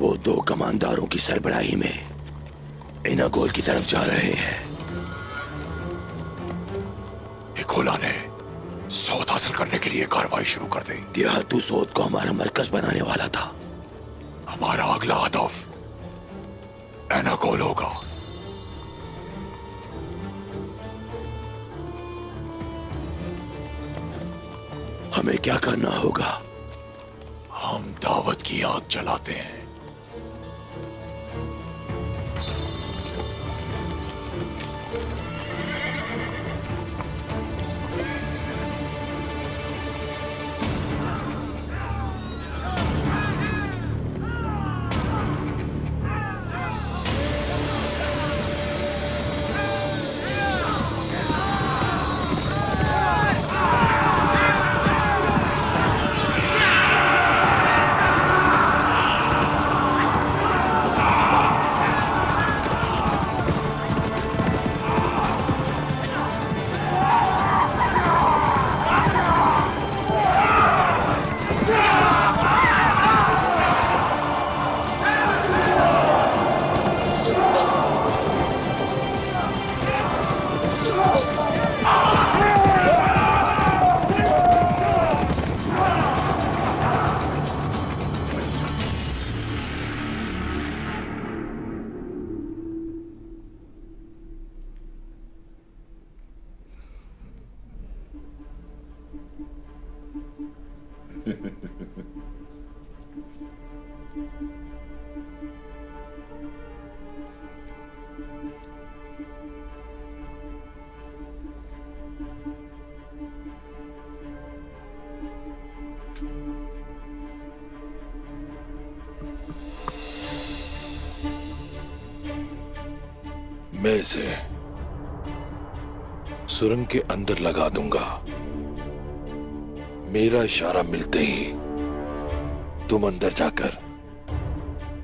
वो दो कमांदारों की सरबराही में इनागोल की तरफ जा रहे हैं। इकोला ने सौद हासिल करने के लिए कार्रवाई शुरू कर दी। दियातू सौद को हमारा मरकज बनाने वाला था। हमारा अगला हदफ एनागोल होगा। हमें क्या करना होगा? हम दावत की आग जलाते हैं। मैं इसे सुरंग के अंदर लगा दूंगा। मेरा इशारा मिलते ही तुम अंदर जाकर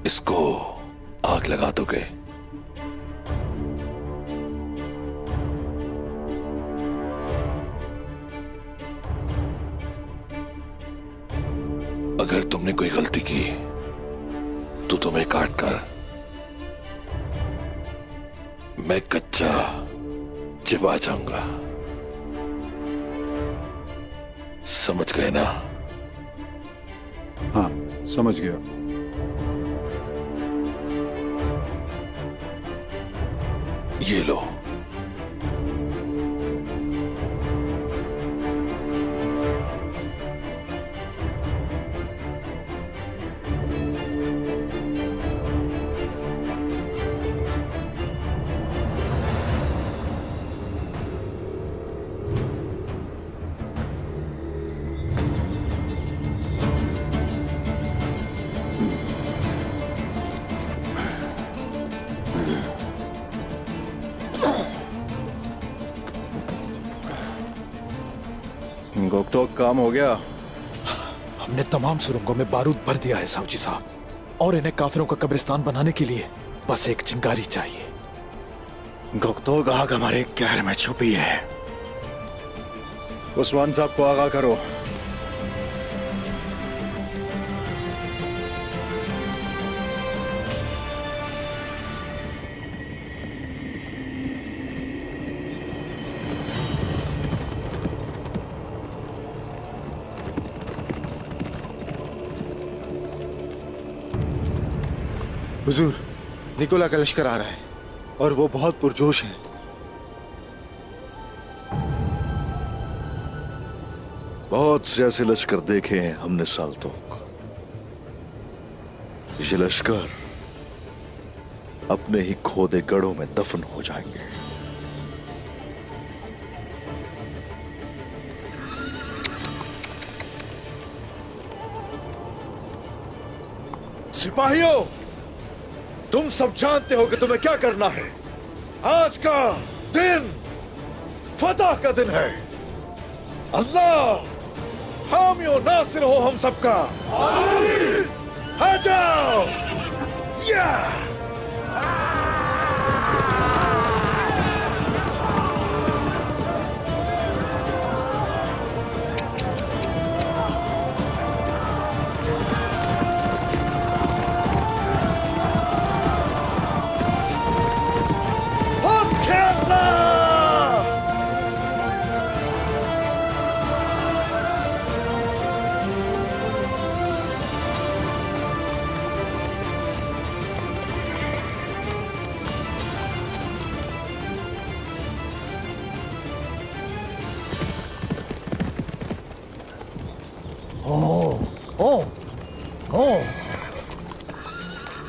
इसको आग लगा दोगे। अगर तुमने कोई गलती की तो तुम्हें काटकर मैं कच्चा चिबा जाऊंगा। समझ गए ना? हाँ, समझ गया। ये लो। गोप्तो, काम हो गया। हमने तमाम सुरंगों में बारूद भर दिया है साउजी साहब, और इन्हें काफिरों का कब्रिस्तान बनाने के लिए बस एक चिंगारी चाहिए। गोप्तो आग हमारे कहर में छुपी है। उस्मान साहब को आगाह करो। हुजूर, निकोला का लश्कर आ रहा है और वो बहुत पुरजोश है। बहुत से ऐसे लश्कर देखे हैं हमने साल तक। ये लश्कर अपने ही खोदे गढ़ों में दफन हो जाएंगे। सिपाहियों, तुम सब जानते हो कि तुम्हें क्या करना है। आज का दिन फतह का दिन है। अल्लाह हामियो नासिर हो हम सबका। आ जाओ। या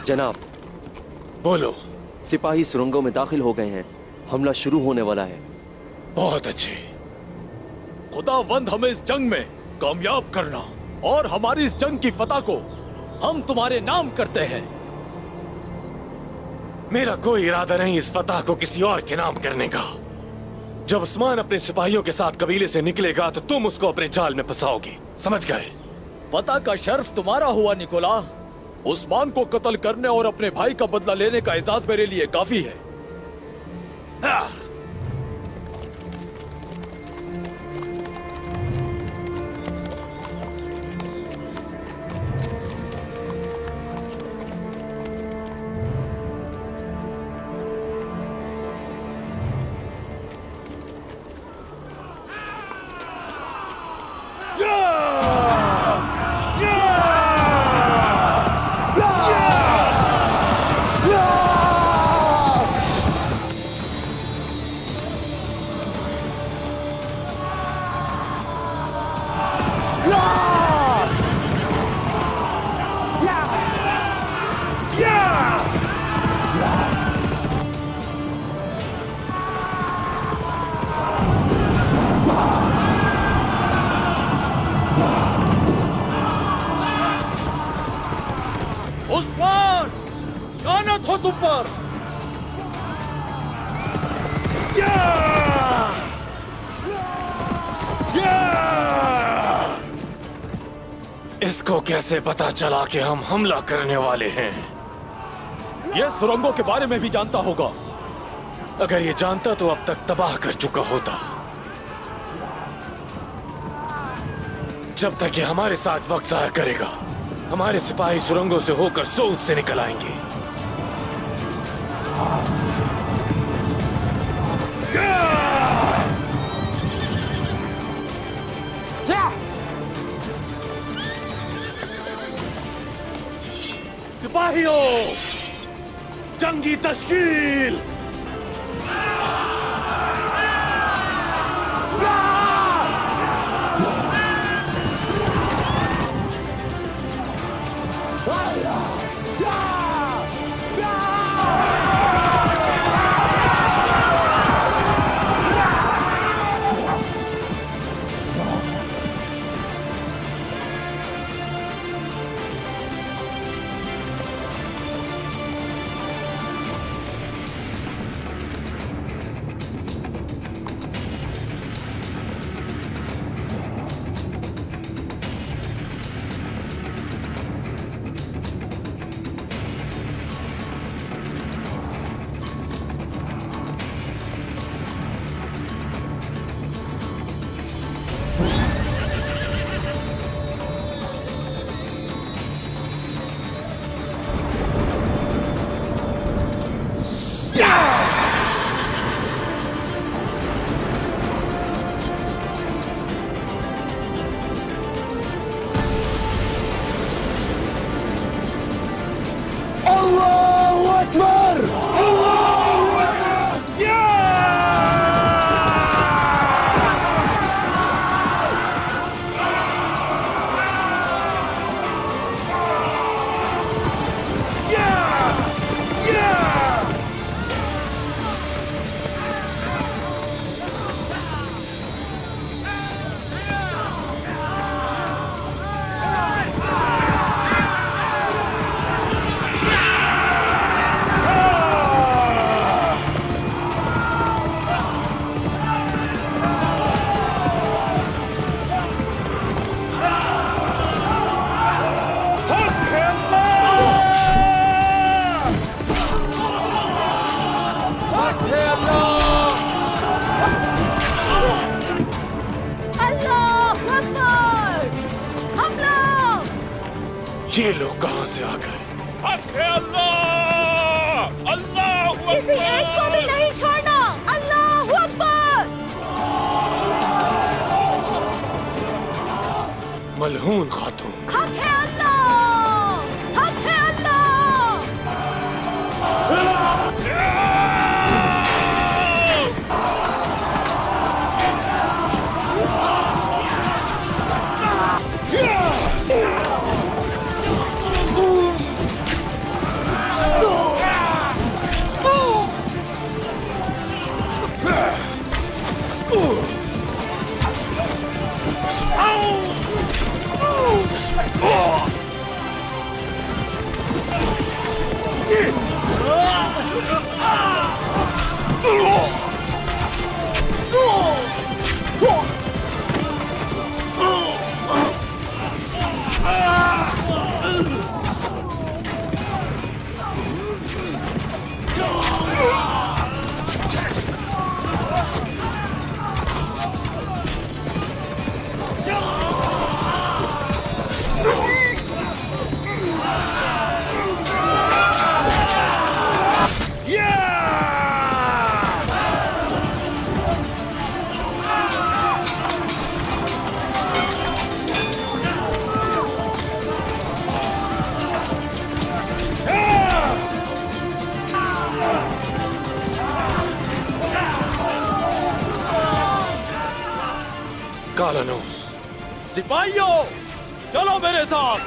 जनाब, बोलो। सिपाही सुरंगों में दाखिल हो गए हैं। हमला शुरू होने वाला है। बहुत अच्छे। खुदावंद हमें इस जंग में कामयाब करना और हमारी इस जंग की फतह को हम तुम्हारे नाम करते हैं। मेरा कोई इरादा नहीं इस फतह को किसी और के नाम करने का। जब उस्मान अपने सिपाहियों के साथ कबीले से निकलेगा तो तुम उसको अपने जाल में फंसाओगे, समझ गए? फतह का शर्फ तुम्हारा हुआ निकोला। उस्मान को कत्ल करने और अपने भाई का बदला लेने का एजाज मेरे लिए काफी है। उस्मान, लानत हो तुम पर। इसको कैसे पता चला कि हम हमला करने वाले हैं? ये सुरंगों के बारे में भी जानता होगा। अगर ये जानता तो अब तक तबाह कर चुका होता। जब तक ये हमारे साथ वक्त जाया करेगा, हमारे सिपाही सुरंगों से होकर सऊद से निकल आएंगे। सिपाहियों, जंगी तश्कील। ये लोग कहां से आ गए? किसी एक को भी नहीं छोड़ना। अल्लाहू अकबर। मलहून खातून। हक है अल्लाह, हक है अल्लाह। कालानूस, सिपाहियों, चलो मेरे साथ।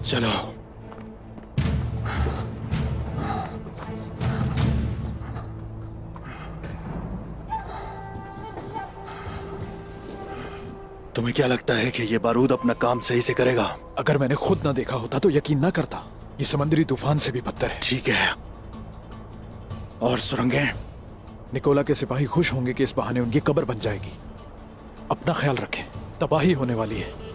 चलो। तुम्हें क्या लगता है कि यह बारूद अपना काम सही से करेगा? अगर मैंने खुद ना देखा होता तो यकीन ना करता। ये समंदरी तूफान से भी बदतर है। ठीक है। और सुरंगें? निकोला के सिपाही खुश होंगे कि इस बहाने उनकी कब्र बन जाएगी। अपना ख्याल रखें, तबाही होने वाली है।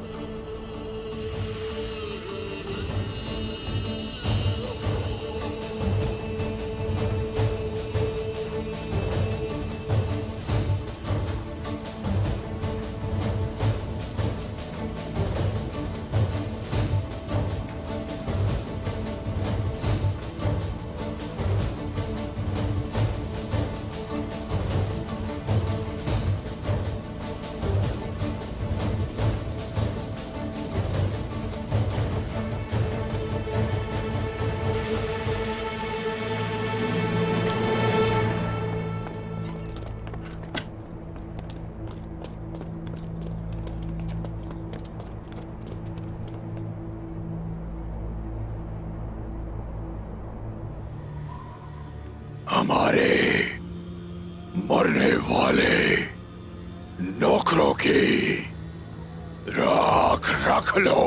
हमारे मरने वाले नौकरों की राख रख लो,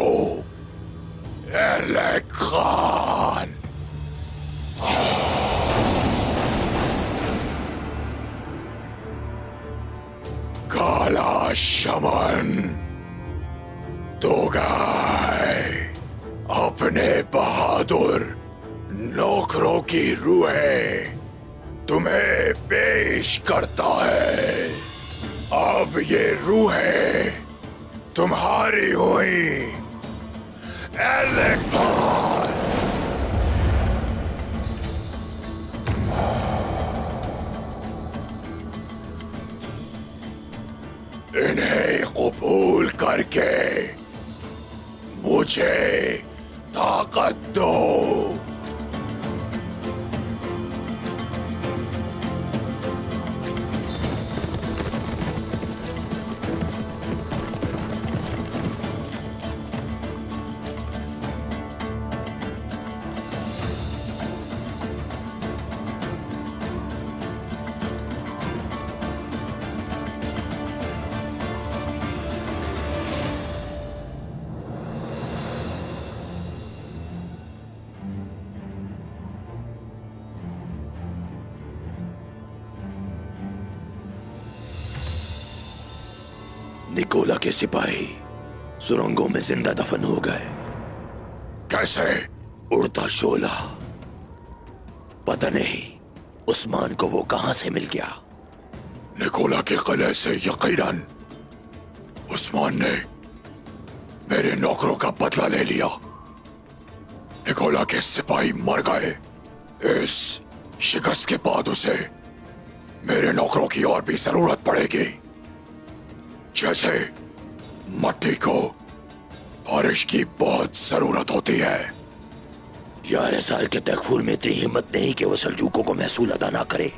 एलेक खान। काला शमन दोगाय अपने बहादुर नौकरों की रूहें तुम्हें पेश करता है। अब ये रूहें तुम्हारी हुई, एलेक खान। इन्हें कबूल करके मुझे ताकत दो। निकोला के सिपाही सुरंगों में जिंदा दफन हो गए। कैसे? उड़ता शोला। पता नहीं उस्मान को वो कहां से मिल गया। निकोला के किले से यकीनन उस्मान ने मेरे नौकरों का बदला ले लिया। निकोला के सिपाही मर गए। इस शिकस्त के बाद उसे मेरे नौकरों की और भी जरूरत पड़ेगी। जैसे मट्टी को बारिश की बहुत जरूरत होती है। यारेसार के तकफूर में इतनी हिम्मत नहीं कि वो सल्जूकों को महसूल अदा ना करे।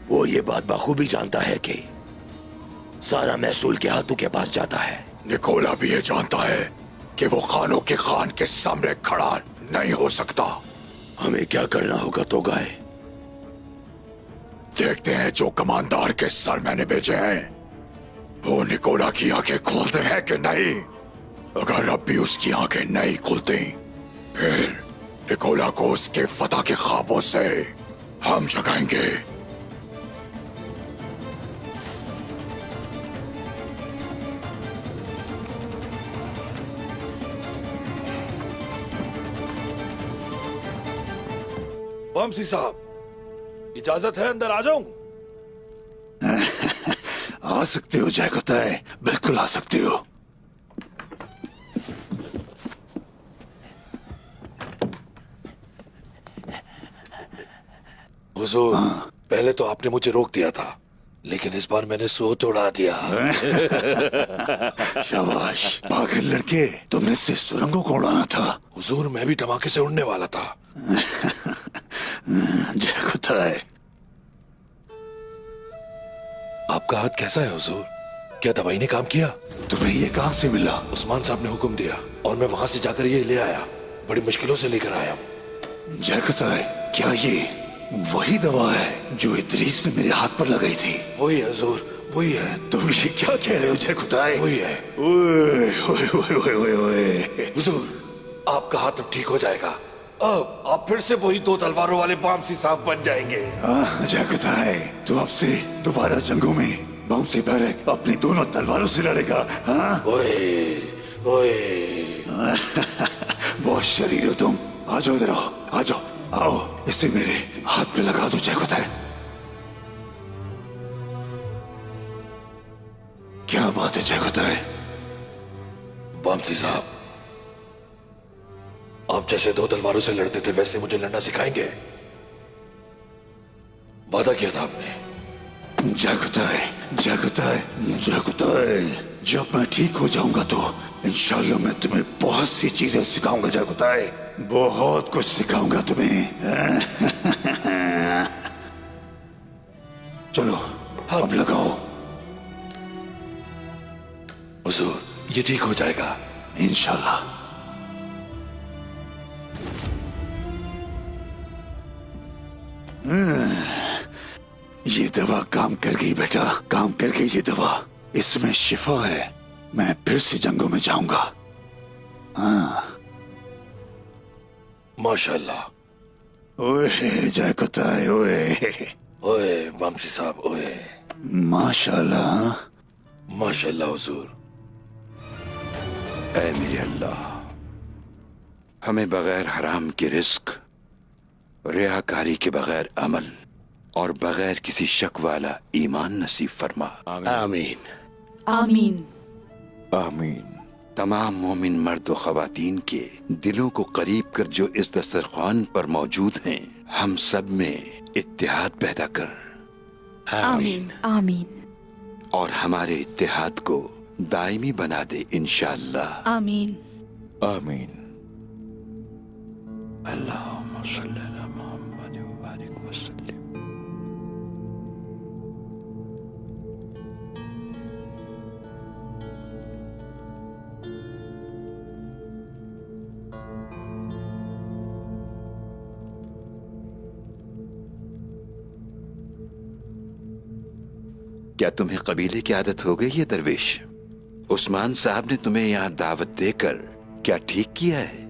वो ये बात बखूबी जानता है कि सारा महसूल के हाथों के पास जाता है। निकोला भी ये जानता है कि वो खानों के खान के सामने खड़ा नहीं हो सकता। हमें क्या करना होगा तो गाय? देखते हैं जो कमांडर के सर मैंने भेजे हैं वो निकोला की आंखें खोलते हैं कि नहीं। अगर अब भी उसकी आंखें नहीं खुलती फिर निकोला को उसके फतह के ख्वाबों से हम जगाएंगे। वमसी साहब, इजाजत है अंदर आ जाऊं? आ सकते हो जय कुताय, बिल्कुल आ सकते हो। हुजूर, पहले तो आपने मुझे रोक दिया था, लेकिन इस बार मैंने सोच उड़ा दिया। शाबाश पागल लड़के, तुमने से सुरंगों को उड़ाना था। हुजूर, मैं भी धमाके से उड़ने वाला था। जय कुताय, आपका हाथ कैसा है हुजूर? क्या दवाई ने काम किया? तुम्हें ये कहां से मिला? उस्मान साहब ने हुक्म दिया और मैं वहां से जाकर ये ले आया। बड़ी मुश्किलों से लेकर आया। जय कुताय, क्या ये वही दवा है जो इद्रीस ने मेरे हाथ पर लगाई थी? वही है हुजूर, वही है। तुम ये क्या कह रहे हो जय कुताय? वही है। ओए ओए ओए ओए ओए ओए। हुजूर, आपका हाथ अब ठीक हो जाएगा। अब आप फिर से वही दो तलवारों वाले बामसी साहब बन जाएंगे। जय कुताय, तू अब से दोबारा जंगों में बामसी बैरक अपनी दोनों तलवारों से लड़ेगा। हाँ ओए ओए। बहुत शरीर हो तुम। आ जाओ इधर, आओ आ जाओ, आओ इसे मेरे हाथ पे लगा दो जय कुताय। क्या बात है जय कुताय? बामसी साहब, आप जैसे दो तलवारों से लड़ते थे वैसे मुझे लड़ना सिखाएंगे? वादा किया था आपने। जय कुताय, जय कुताय, जय कुताय, जब मैं ठीक हो जाऊंगा तो इंशाल्लाह मैं तुम्हें बहुत सी चीजें सिखाऊंगा जय कुताय, बहुत कुछ सिखाऊंगा तुम्हें। चलो अब लगाओ। हुजूर, ये ठीक हो जाएगा इंशाल्लाह। ये दवा काम कर गई बेटा, काम कर गई ये दवा। इसमें शिफा है। मैं फिर से जंगों में जाऊंगा। हाँ माशाल्लाह। ओए जय कुताय, ओए ओए बामसी साहब, ओए माशाल्लाह। माशाल्लाह हुजूर। ऐ मेरे अल्लाह, हमें बगैर हराम के रिस्क, रियाकारी के बगैर अमल और बगैर किसी शक वाला ईमान नसीब फरमा। आमीन आमीन आमीन। तमाम मोमिन मर्द व खवातीन के दिलों को करीब कर जो इस दस्तरखान पर मौजूद हैं, हम सब में इत्तेहाद पैदा कर। आमीन आमीन और हमारे इत्तेहाद को दायमी बना दे इंशाअल्लाह। आमीन आमीन। अल्लाहुम्मा सल्ली अला मुहम्मद व बारिक वसल्लिम। क्या तुम्हें कबीले की आदत हो गई है दरवेश? उस्मान साहब ने तुम्हें यहाँ दावत देकर क्या ठीक किया है?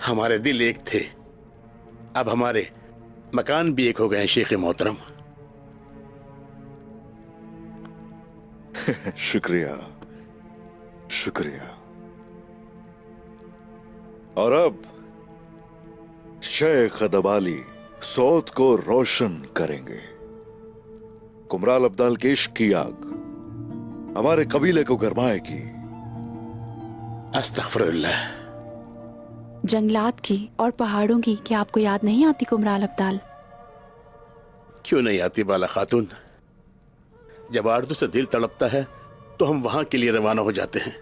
हमारे दिल एक थे, अब हमारे मकान भी एक हो गए हैं शेख मोहतरम। शुक्रिया शुक्रिया। और अब शेख अदबाली सौद को रोशन करेंगे। कुमराल अब्दाल के इश्क की आग हमारे कबीले को गरमाएगी। अस्तगफिरुल्लाह। जंगलात की और पहाड़ों की क्या आपको याद नहीं आती कुमराल अब्दाल? क्यों नहीं आती बाला खातून? जब आरज़ू से दिल तड़पता है तो हम वहां के लिए रवाना हो जाते हैं।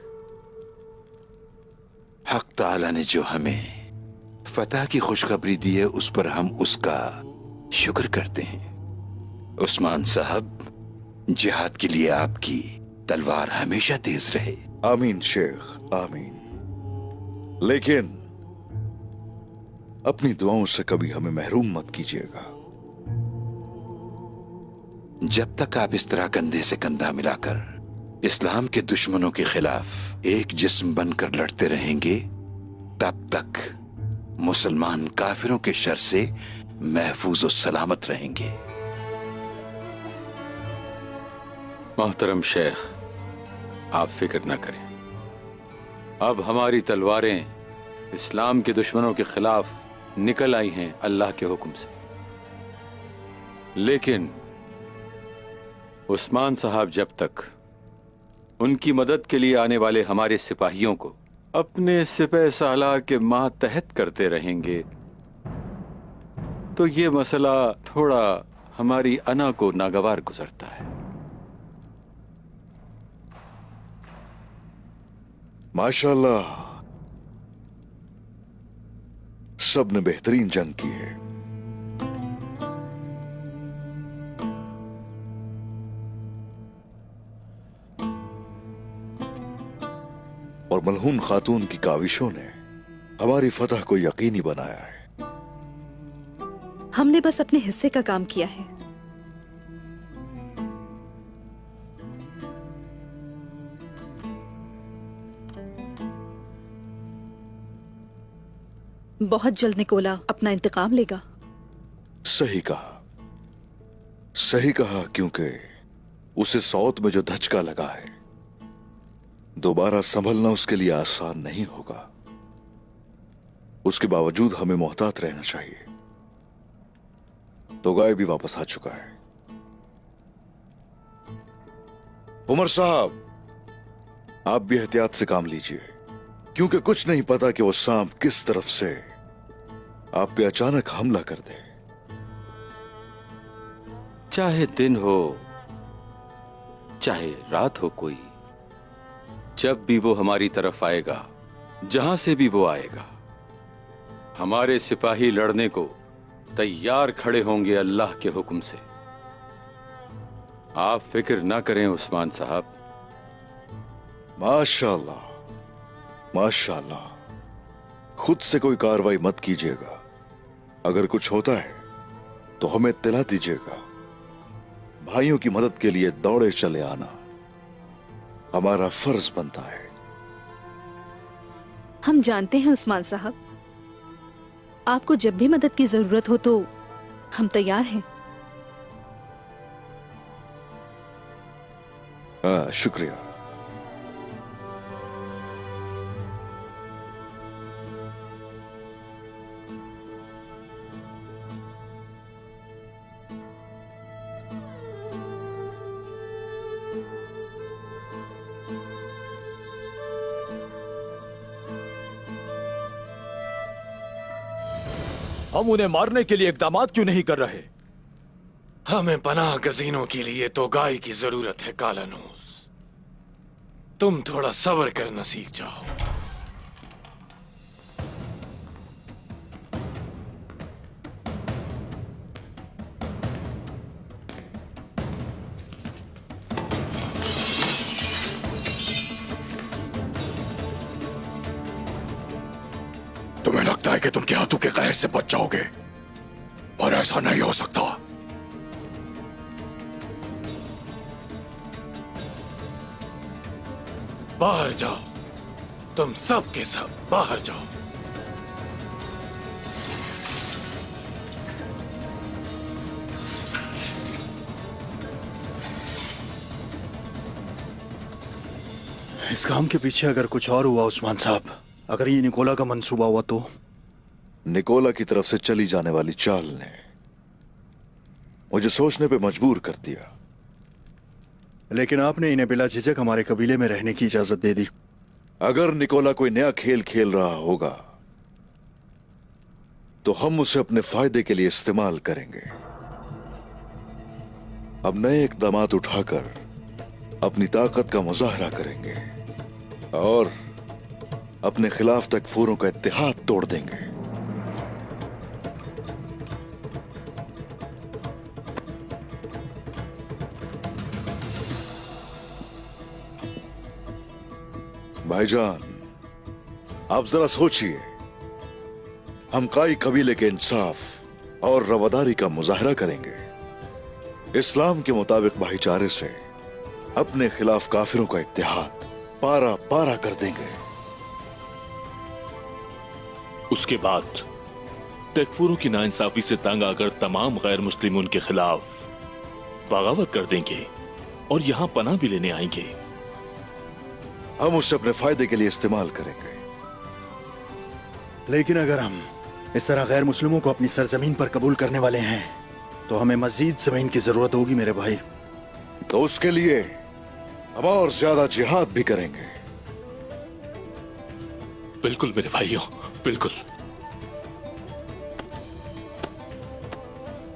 हक ताला ने जो हमें फतह की खुशखबरी दी है उस पर हम उसका शुक्र करते हैं। उस्मान साहब, जिहाद के लिए आपकी तलवार हमेशा तेज रहे। आमीन शेख, आमीन। लेकिन अपनी दुआओं से कभी हमें महरूम मत कीजिएगा। जब तक आप इस तरह कंधे से कंधा मिलाकर इस्लाम के दुश्मनों के खिलाफ एक जिस्म बनकर लड़ते रहेंगे, तब तक मुसलमान काफिरों के शर से महफूज और सलामत रहेंगे। मोहतरम शेख, आप फिक्र न करें। अब हमारी तलवारें इस्लाम के दुश्मनों के खिलाफ निकल आई हैं अल्लाह के हुक्म से। लेकिन उस्मान साहब जब तक उनकी मदद के लिए आने वाले हमारे सिपाहियों को अपने सिपह सालार के मातहत करते रहेंगे, तो ये मसला थोड़ा हमारी अना को नागवार गुजरता है। माशाल्लाह, सबने बेहतरीन जंग की है। और मलहून खातून की काविशों ने हमारी फतह को यकीनी बनाया है। हमने बस अपने हिस्से का काम किया है। बहुत जल्द निकोला अपना इंतकाम लेगा। सही कहा, सही कहा, क्योंकि उसे सौत में जो धचका लगा है, दोबारा संभलना उसके लिए आसान नहीं होगा। उसके बावजूद हमें मोहतात रहना चाहिए। तो गाय भी वापस आ चुका है। उमर साहब, आप भी एहतियात से काम लीजिए, क्योंकि कुछ नहीं पता कि वो सांप किस तरफ से आप पे अचानक हमला कर दे। चाहे दिन हो चाहे रात हो, कोई जब भी वो हमारी तरफ आएगा, जहां से भी वो आएगा, हमारे सिपाही लड़ने को तैयार खड़े होंगे अल्लाह के हुक्म से। आप फिक्र ना करें उस्मान साहब। माशाल्लाह, माशाल्लाह। खुद से कोई कार्रवाई मत कीजिएगा। अगर कुछ होता है तो हमें इत्तला दीजिएगा। भाइयों की मदद के लिए दौड़े चले आना हमारा फर्ज बनता है। हम जानते हैं उस्मान साहब, आपको जब भी मदद की जरूरत हो तो हम तैयार हैं। हाँ, शुक्रिया। हम उन्हें मारने के लिए इकदामात क्यों नहीं कर रहे? हमें पनाह गजीनों के लिए तो गाय की जरूरत है कालानूस। तुम थोड़ा सब्र करना सीख जाओ। तुम्हें लगता है कि तुम हाथों के कहर से बच जाओगे, पर ऐसा नहीं हो सकता। बाहर जाओ, तुम सब के सब बाहर जाओ। इस काम के पीछे अगर कुछ और हुआ उस्मान साहब, अगर ये निकोला का मंसूबा हुआ तो? निकोला की तरफ से चली जाने वाली चाल ने मुझे सोचने पे मजबूर कर दिया। लेकिन आपने इन्हें बिला झिझक हमारे कबीले में रहने की इजाजत दे दी। अगर निकोला कोई नया खेल खेल रहा होगा तो हम उसे अपने फायदे के लिए इस्तेमाल करेंगे। अब नए इकदामात उठाकर अपनी ताकत का मुजाहरा करेंगे और अपने खिलाफ तकफूरों का इत्तेहाद तोड़ देंगे। भाईजान, आप जरा सोचिए, हम काई कबीले के इंसाफ और रवादारी का मुजाहरा करेंगे, इस्लाम के मुताबिक भाईचारे से अपने खिलाफ काफिरों का इत्तेहाद पारा पारा कर देंगे। उसके बाद तकफूरों की नाइंसाफी से तंग आकर तमाम गैर मुस्लिमों के खिलाफ बगावत कर देंगे और यहां पनाह भी लेने आएंगे। हम उसे अपने फायदे के लिए इस्तेमाल करेंगे। लेकिन अगर हम इस तरह गैर मुस्लिमों को अपनी सरजमीन पर कबूल करने वाले हैं तो हमें मजीद जमीन की जरूरत होगी मेरे भाई। तो उसके लिए हम और ज्यादा जिहाद भी करेंगे। बिल्कुल मेरे भाइयों, बिल्कुल।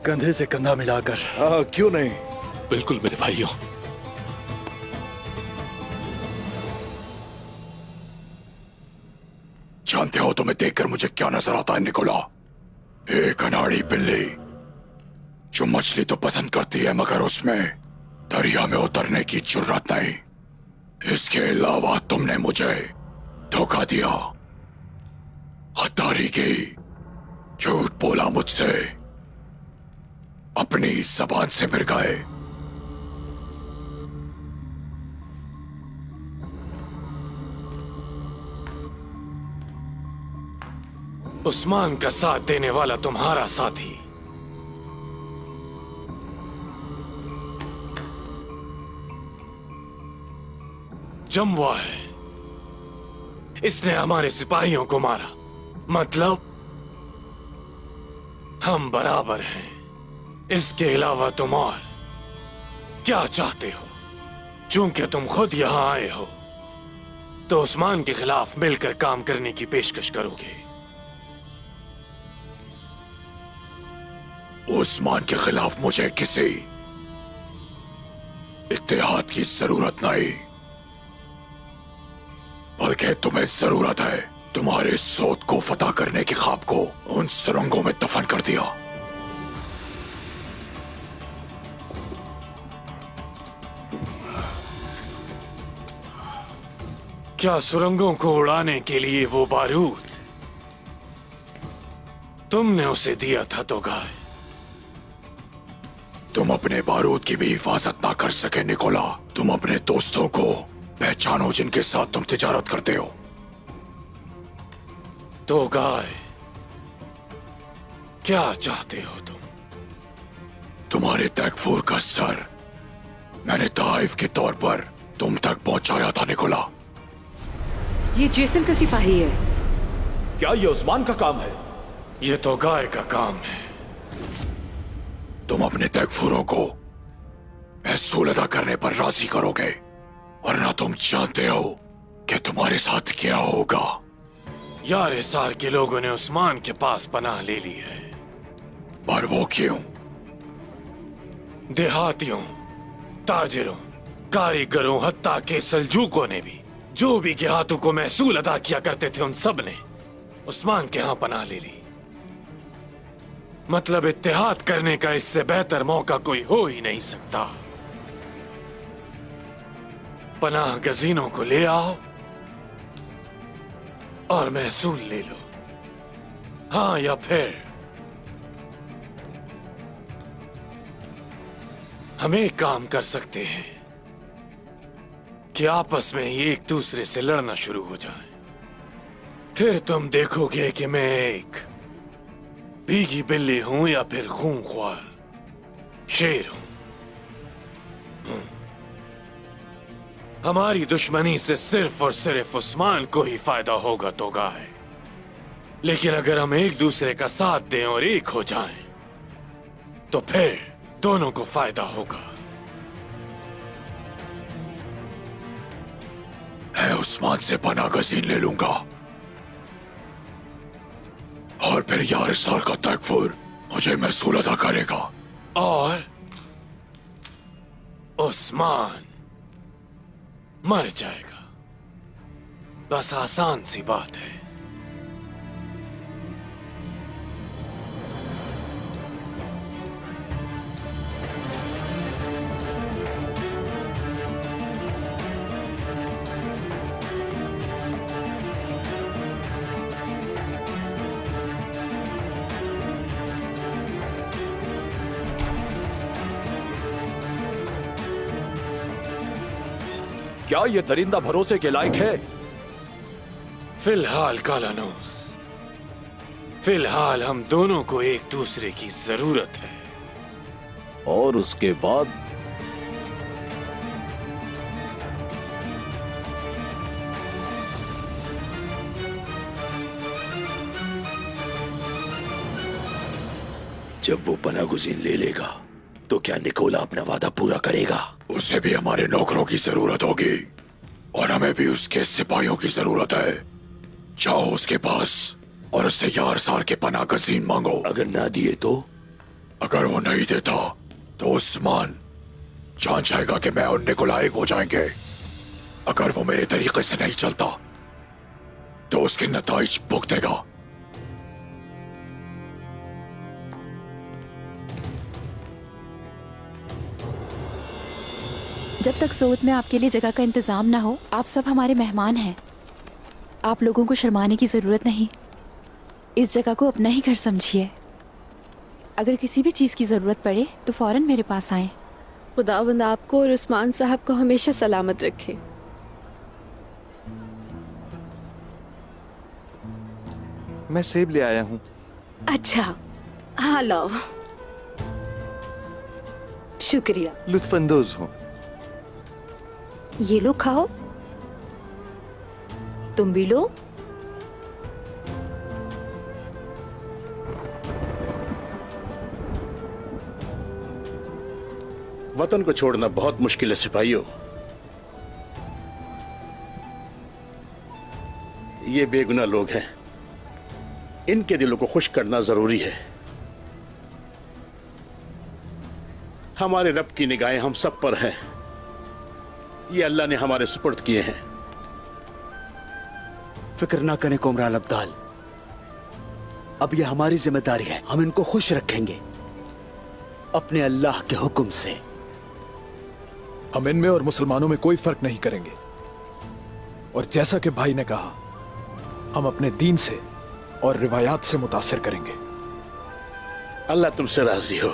कंधे से कंधा मिलाकर। हाँ, क्यों नहीं। बिल्कुल मेरे भाइयों। जानते हो तुम्हें देखकर मुझे क्या नजर आता है निकोला? एक अनाड़ी बिल्ली जो मछली तो पसंद करती है मगर उसमें दरिया में उतरने की जुर्रत नहीं। इसके अलावा तुमने मुझे धोखा दिया, गद्दारी की, झूठ बोला मुझसे, अपनी जबान से फिर गए। उस्मान का साथ देने वाला तुम्हारा साथी जमवा है। इसने हमारे सिपाहियों को मारा, मतलब हम बराबर हैं। इसके अलावा तुम और क्या चाहते हो? चूंकि तुम खुद यहां आए हो तो उस्मान के खिलाफ मिलकर काम करने की पेशकश करोगे। उस्मान के खिलाफ मुझे किसी इत्तेहाद की जरूरत नहीं, बल्कि तुम्हें जरूरत है तुम्हारे सोत को फतह करने के ख्वाब को उन सुरंगों में दफन कर दिया। क्या सुरंगों को उड़ाने के लिए वो बारूद तुमने उसे दिया था तो गाय? तुम अपने बारूद की भी हिफाजत ना कर सके निकोला। तुम अपने दोस्तों को पहचानो जिनके साथ तुम तिजारत करते हो। तो गाय, क्या चाहते हो तुम? तुम्हारे तकफूर का सर मैंने ताइफ के तौर पर तुम तक पहुंचाया था निकोला। ये जेसन का सिपाही है। क्या ये उस्मान का काम है? ये तो गाय का काम है। तुम अपने तकफूरों को महसूल अदा करने पर राजी करोगे, वरना तुम जानते हो कि तुम्हारे साथ क्या होगा। यार सार के लोगों ने उस्मान के पास पनाह ले ली है। पर वो क्यों? देहातियों, ताजिरों, कारीगरों, हत्ता के सल्जूकों ने भी, जो भी देहातों को महसूल अदा किया करते थे, उन सब ने उस्मान के यहां पनाह ले ली। मतलब इत्तेहाद करने का इससे बेहतर मौका कोई हो ही नहीं सकता। पनाह गजीनों को ले आओ और महसूल ले लो। हाँ, या फिर हम एक काम कर सकते हैं कि आपस में ही एक दूसरे से लड़ना शुरू हो जाए। फिर तुम देखोगे कि मैं एक भीगी बिल्ली हूं या फिर खूंखार शेर हूं। हमारी दुश्मनी से सिर्फ और सिर्फ उस्मान को ही फायदा होगा तो गाय, लेकिन अगर हम एक दूसरे का साथ दें और एक हो जाएं, तो फिर दोनों को फायदा होगा। मैं उस्मान से पनाह गजीन ले लूंगा और फिर यार साल का तकफूर मुझे महसूल अदा करेगा। और उस्मान मर जाएगा। बस आसान सी बात है। क्या ये दरिंदा भरोसे के लायक है? फिलहाल कालानूस, फिलहाल हम दोनों को एक दूसरे की जरूरत है। और उसके बाद? जब वो पनागुज़ीन ले लेगा तो क्या निकोला अपना वादा पूरा करेगा? उसे भी हमारे नौकरों की जरूरत होगी और हमें भी उसके सिपाहियों की जरूरत है। जाओ उसके पास और उससे यार सार के पनागुज़ीन मांगो। अगर ना दिए तो? अगर वो नहीं देता तो उस्मान जान जाएगा कि मैं और निकोला एक हो जाएंगे। अगर वो मेरे तरीके से नहीं चलता तो उसके नताइज भुगतेगा। जब तक सोत में आपके लिए जगह का इंतजाम ना हो, आप सब हमारे मेहमान हैं। आप लोगों को शर्माने की जरूरत नहीं। इस जगह को अपना ही घर समझिए। अगर किसी भी चीज की जरूरत पड़े तो फौरन मेरे पास आएं। खुदावंद आपको और उस्मान साहब को हमेशा सलामत रखे। मैं सेब ले आया हूँ। अच्छा, हाँ लाओ। शुक्रिया। लुत्फानंदोज हूँ। ये लो, खाओ। तुम भी लो। वतन को छोड़ना बहुत मुश्किल है सिपाहियों। ये बेगुनाह लोग हैं, इनके दिलों को खुश करना जरूरी है। हमारे रब की निगाहें हम सब पर हैं। ये अल्लाह ने हमारे सुपुर्द किए हैं। फिक्र ना करें कुमरान अब्दाल, अब ये हमारी जिम्मेदारी है। हम इनको खुश रखेंगे अपने अल्लाह के हुक्म से। हम इनमें और मुसलमानों में कोई फर्क नहीं करेंगे। और जैसा कि भाई ने कहा, हम अपने दीन से और रिवायात से मुतासिर करेंगे। अल्लाह तुमसे राजी हो।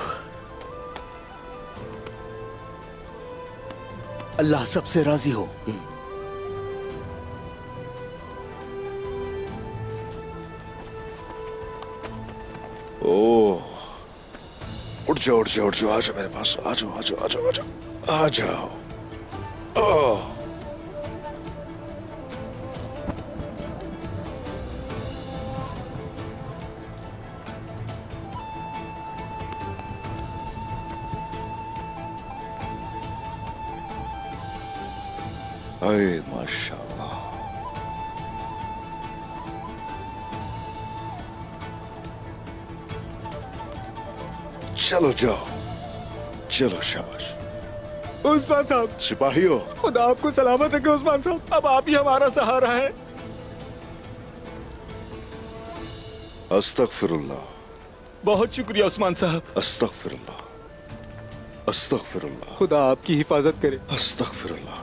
अल्लाह सबसे राजी हो। ओह, उठ जाओ उठ जाओ उठ जाओ, आ जाओ मेरे पास, आ जाओ आ जाओ आ जाओ आ जाओ आ जाओ। ओह, अरे माशाल्लाह। चलो जाओ, चलो शाबाश। उस्मान साहब, सिपाहियों, खुदा आपको सलामत रखे उस्मान साहब। अब आप ही हमारा सहारा है। अस्तगफिरुल्लाह। बहुत शुक्रिया उस्मान साहब। अस्तगफिरुल्लाह, अस्तगफिरुल्लाह। खुदा आपकी हिफाजत करे। अस्तगफिरुल्लाह।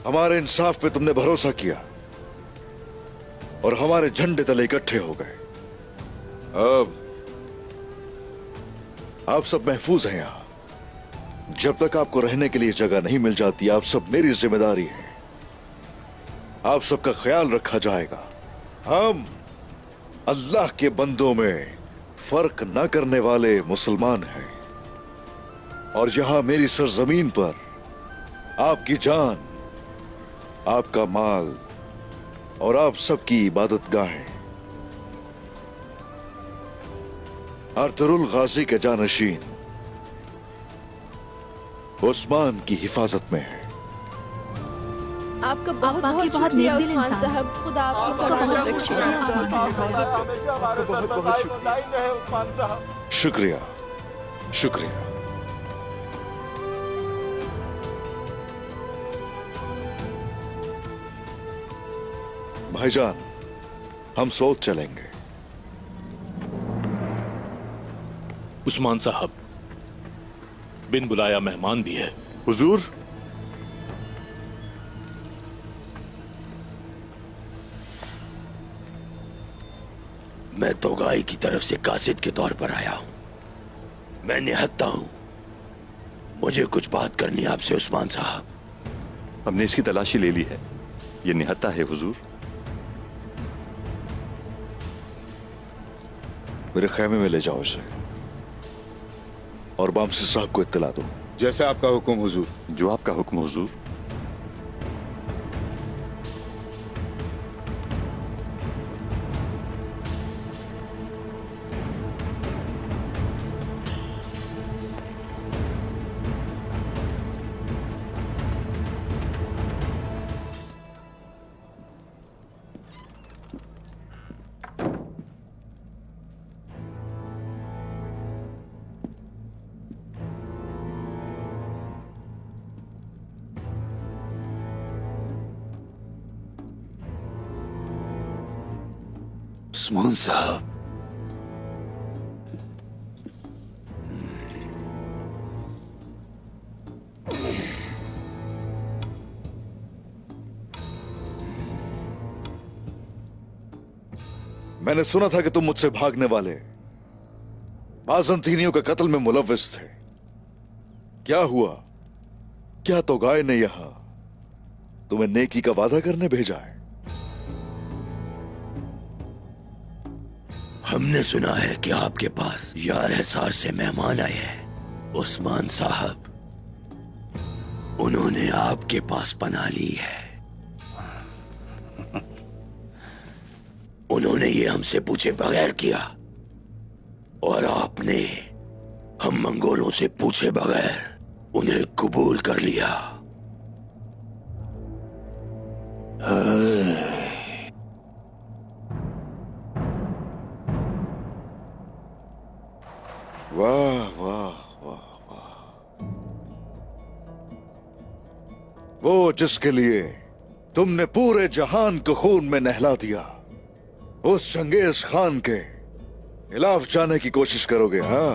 हमारे इंसाफ पे तुमने भरोसा किया और हमारे झंडे तले इकट्ठे हो गए। अब आप सब महफूज हैं यहां। जब तक आपको रहने के लिए जगह नहीं मिल जाती, आप सब मेरी जिम्मेदारी है। आप सबका ख्याल रखा जाएगा। हम अल्लाह के बंदों में फर्क न करने वाले मुसलमान हैं और यहां मेरी सरजमीन पर आपकी जान, आपका माल और आप सबकी इबादतगाहें अर्तुरुल गाजी के जानशीन उस्मान की हिफाजत में है। आपका बहुत बहुत शुक्रिया उस्मान साहब। खुदा आपको सलामत रखे। शुक्रिया शुक्रिया। भाईजान, हम सोच चलेंगे। उस्मान साहब, बिन बुलाया मेहमान भी है। हुजूर, मैं तोगाई की तरफ से कासिद के तौर पर आया हूं। मैं निहत्ता हूं। मुझे कुछ बात करनी है आपसे उस्मान साहब। हमने इसकी तलाशी ले ली है। ये निहत्ता है हुजूर। मेरे खैमे में ले जाओ इसे और बामसी साहब को इत्तला दो। जैसा आपका हुक्म हुजूर। जो आपका हुक्म हुजूर। उस्मान साहब, मैंने सुना था कि तुम मुझसे भागने वाले बाज़ंतीनियों के कत्ल में मुलव्विस थे। क्या हुआ? क्या तोगाई ने यहां तुम्हें नेकी का वादा करने भेजा है? हमने सुना है कि आपके पास यार हिसार से मेहमान आए हैं उस्मान साहब। उन्होंने आपके पास पनाह ली है। उन्होंने ये हमसे पूछे बगैर किया और आपने हम मंगोलों से पूछे बगैर उन्हें कबूल कर लिया। वाह वाह वाह वाह। वो जिसके लिए तुमने पूरे जहान को खून में नहला दिया, उस चंगेज खान के खिलाफ जाने की कोशिश करोगे? हाँ,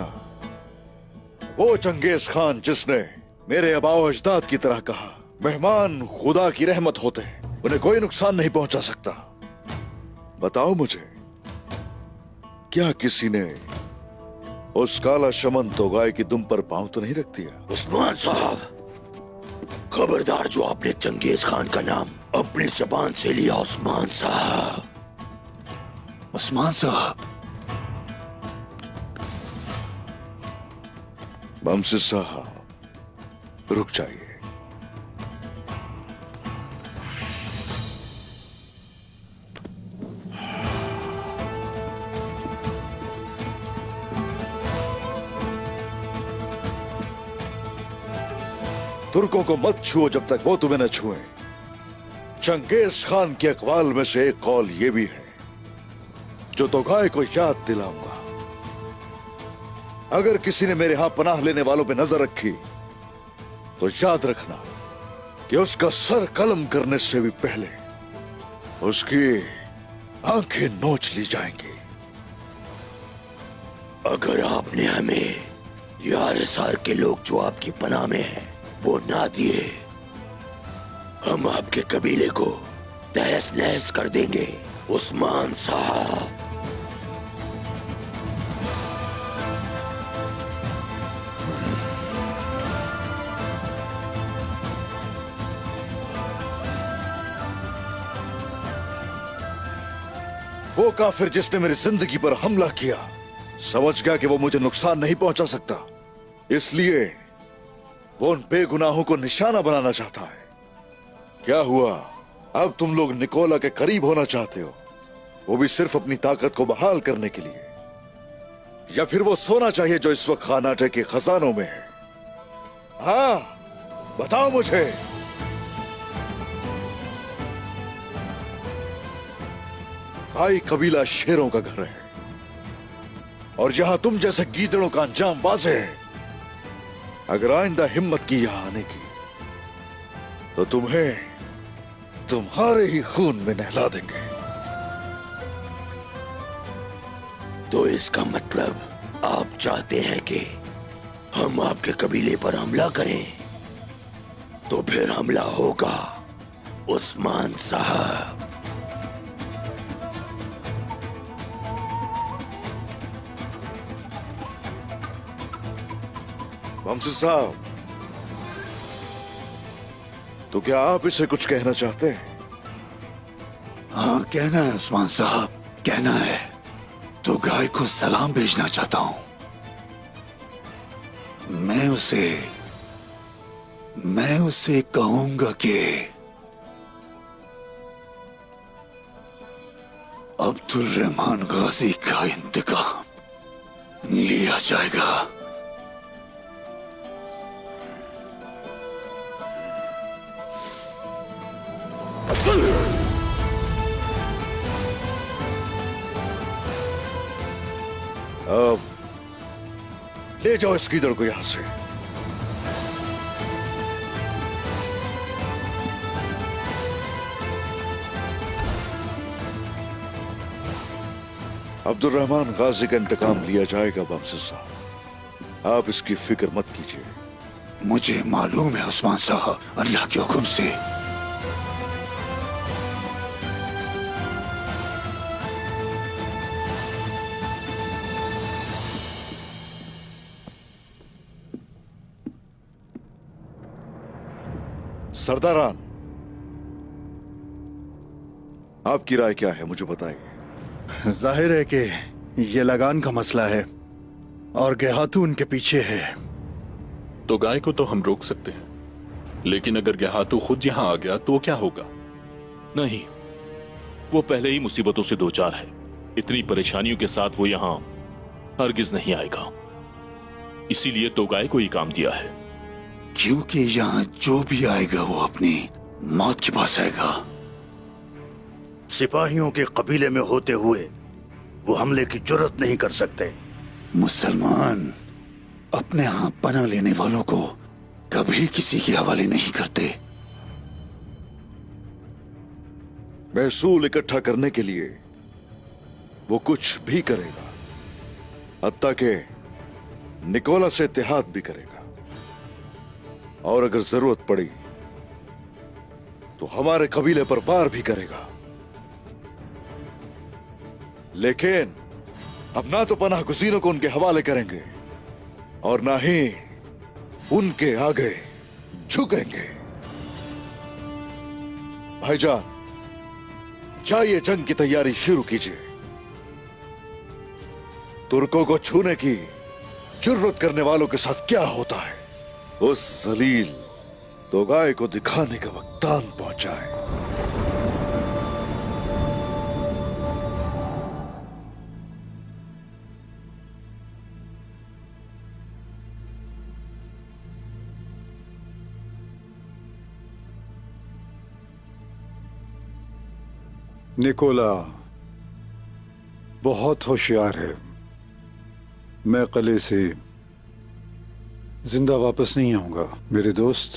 वो चंगेज खान जिसने मेरे आबाओ अजदाद की तरह कहा, मेहमान खुदा की रहमत होते हैं, उन्हें कोई नुकसान नहीं पहुंचा सकता। बताओ मुझे, क्या किसी ने उस काला शमन तोगाई की दुम पर पांव तो नहीं रख दिया? उस्मान साहब, खबरदार जो आपने चंगेज खान का नाम अपनी जबान से लिया। उस्मान साहब, उस्मान साहब, बमसी साहब, रुक जाइए। तुर्कों को मत छुओ जब तक वो तुम्हें न छुए। चंगेज खान के अकवाल में से एक कौल ये भी है जो तोगाई को याद दिलाऊंगा। अगर किसी ने मेरे यहां पनाह लेने वालों पे नजर रखी तो याद रखना कि उसका सर कलम करने से भी पहले उसकी आंखें नोच ली जाएंगी। अगर आपने हमें यार हिसार के लोग जो आपकी पनाह में हैं वो ना दिए, हम आपके कबीले को तहस नहस कर देंगे। उस्मान साहब, वो काफिर जिसने मेरी जिंदगी पर हमला किया समझ गया कि वो मुझे नुकसान नहीं पहुंचा सकता, इसलिए वो उन बेगुनाहों को निशाना बनाना चाहता है। क्या हुआ? अब तुम लोग निकोला के करीब होना चाहते हो, वो भी सिर्फ अपनी ताकत को बहाल करने के लिए? या फिर वो सोना चाहिए जो इस वक्त खानाटे के खजानों में है? हाँ, बताओ मुझे। काई कबीला शेरों का घर है और यहां तुम जैसे गीदड़ों का अंजाम वाज़ेह है। अगर आइंदा हिम्मत की यहां आने की तो तुम्हें तुम्हारे ही खून में नहला देंगे। तो इसका मतलब आप चाहते हैं कि हम आपके कबीले पर हमला करें? तो फिर हमला होगा उस्मान साहब। वमसी साहब, तो क्या आप इसे कुछ कहना चाहते हैं? हाँ, कहना है उस्मान साहब, कहना है। तो गाय को सलाम भेजना चाहता हूं। मैं उसे कहूंगा कि अब्दुल रहमान गाजी का इंतकाम लिया जाएगा। अब ले जाओ इस गीदड़ को यहां से। अब्दुल रहमान गाजी का इंतकाम लिया जाएगा वमसी साहब, आप इसकी फिक्र मत कीजिए। मुझे मालूम है उस्मान साहब, अल्लाह के हुक्म से। सरदारान, आपकी राय क्या है, मुझे बताइए। जाहिर है कि ये लगान का मसला है और गेहातू उनके पीछे है। तो गाय को तो हम रोक सकते हैं, लेकिन अगर गेहातू खुद यहां आ गया तो क्या होगा? नहीं, वो पहले ही मुसीबतों से दो चार है। इतनी परेशानियों के साथ वो यहां हरगिज नहीं आएगा। इसीलिए तो गाय को ही काम दिया है। क्योंकि यहाँ जो भी आएगा वो अपनी मौत के पास आएगा। सिपाहियों के कबीले में होते हुए वो हमले की जुर्रत नहीं कर सकते। मुसलमान अपने यहाँ पनाह लेने वालों को कभी किसी के हवाले नहीं करते। महसूल इकट्ठा करने के लिए वो कुछ भी करेगा, हत्ता के निकोला से इत्तेहाद भी करेगा, और अगर जरूरत पड़ी तो हमारे कबीले पर वार भी करेगा। लेकिन अब ना तो पनाह गुज़ीरों को उनके हवाले करेंगे और ना ही उनके आगे झुकेंगे। भाईजान, जाइए जंग की तैयारी शुरू कीजिए। तुर्कों को छूने की जुर्रत करने वालों के साथ क्या होता है, उस जलील तो गाय को दिखाने का वक्त आन पहुंचा है। निकोला बहुत होशियार है। मैं किले से जिंदा वापस नहीं आऊंगा मेरे दोस्त।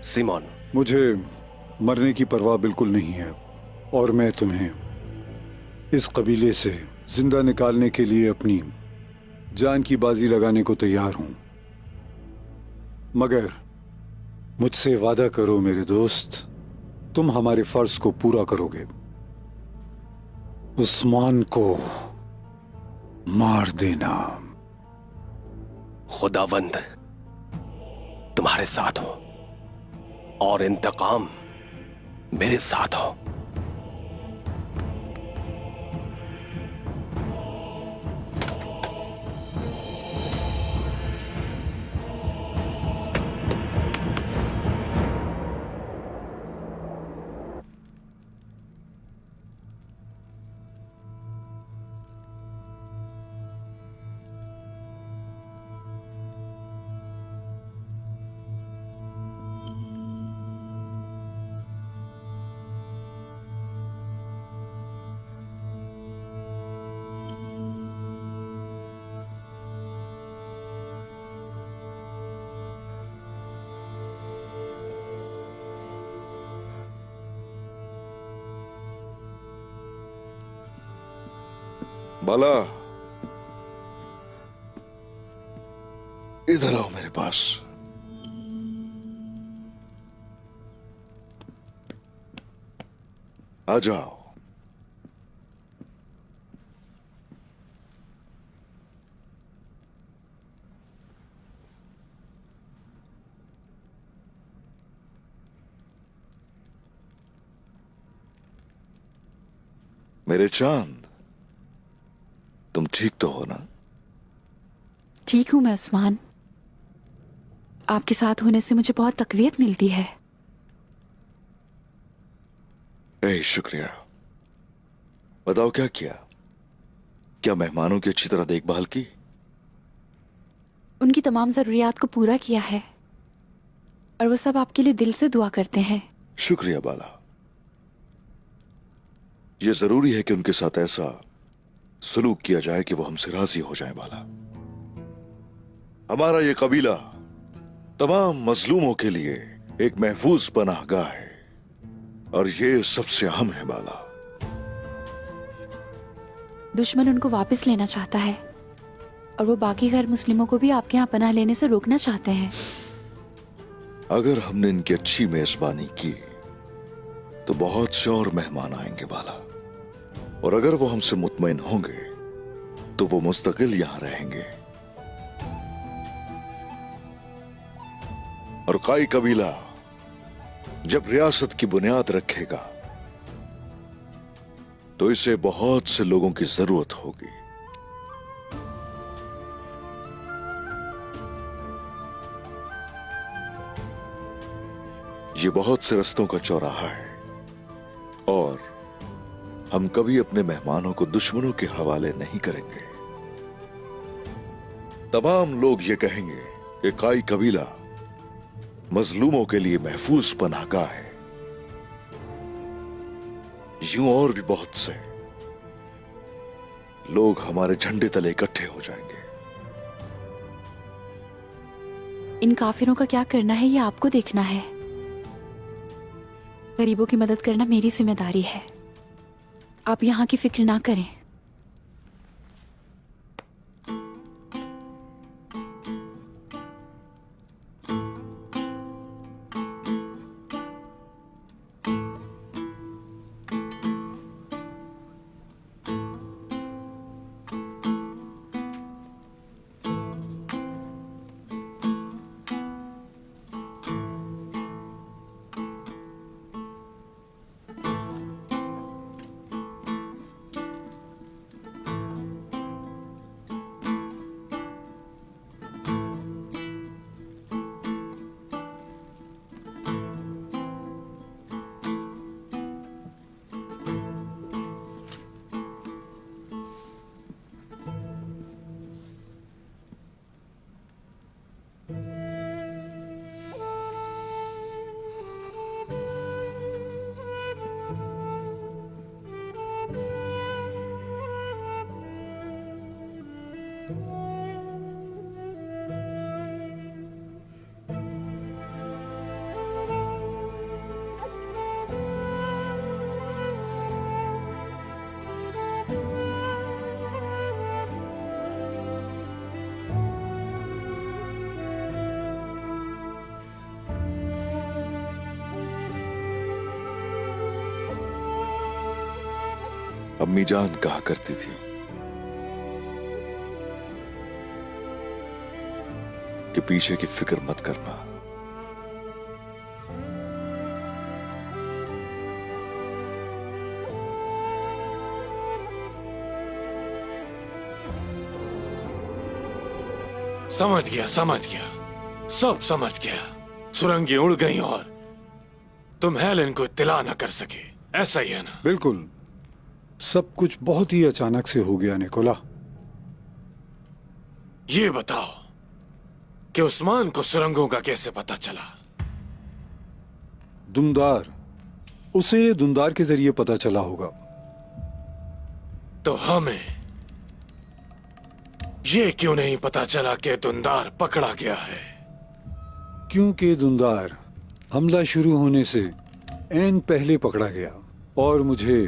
सिमोन, मुझे मरने की परवाह बिल्कुल नहीं है और मैं तुम्हें इस कबीले से जिंदा निकालने के लिए अपनी जान की बाजी लगाने को तैयार हूं। मगर मुझसे वादा करो मेरे दोस्त, तुम हमारे फर्ज को पूरा करोगे। उस्मान को मार देना। खुदावंद तुम्हारे साथ हो और इंतकाम मेरे साथ हो। बाला, इधर आओ मेरे पास। आ जाओ। मेरे चांद, तुम ठीक तो हो ना? ठीक हूं मैं उस्मान। आपके साथ होने से मुझे बहुत तकवीयत मिलती है। शुक्रिया। बताओ क्या किया? क्या मेहमानों की अच्छी तरह देखभाल की? उनकी तमाम जरूरियात को पूरा किया है और वो सब आपके लिए दिल से दुआ करते हैं। शुक्रिया बाला। यह जरूरी है कि उनके साथ ऐसा सलूक किया जाए कि वो हमसे राजी हो जाए बाला। हमारा ये कबीला तमाम मजलूमों के लिए एक महफूज पनाहगाह है और ये सबसे अहम है बाला। दुश्मन उनको वापस लेना चाहता है और वो बाकी गैर मुस्लिमों को भी आपके यहाँ पनाह लेने से रोकना चाहते हैं। अगर हमने इनकी अच्छी मेजबानी की तो बहुत से और मेहमान आएंगे बाला, और अगर वो हमसे मुतमईन होंगे तो वो मुस्तकिल यहां रहेंगे। और काई कबीला जब रियासत की बुनियाद रखेगा तो इसे बहुत से लोगों की जरूरत होगी। ये बहुत से रस्तों का चौराहा है और हम कभी अपने मेहमानों को दुश्मनों के हवाले नहीं करेंगे। तमाम लोग ये कहेंगे कि काई कबीला मजलूमों के लिए महफूज पनाहगाह है। यूं और भी बहुत से लोग हमारे झंडे तले इकट्ठे हो जाएंगे। इन काफिरों का क्या करना है ये आपको देखना है। गरीबों की मदद करना मेरी जिम्मेदारी है। आप यहाँ की फिक्र ना करें। अम्मी जान कहा करती थी कि पीछे की फिक्र मत करना। समझ गया, सब समझ गया। सुरंगी उड़ गई और तुम हेलेन को इत्तला न कर सके, ऐसा ही है ना? बिल्कुल। सब कुछ बहुत ही अचानक से हो गया निकोला। ये बताओ कि उस्मान को सुरंगों का कैसे पता चला? दुमदार, उसे दुमदार के जरिए पता चला होगा। तो हमें ये क्यों नहीं पता चला कि दुमदार पकड़ा गया है? क्योंकि दुमदार हमला शुरू होने से ऐन पहले पकड़ा गया और मुझे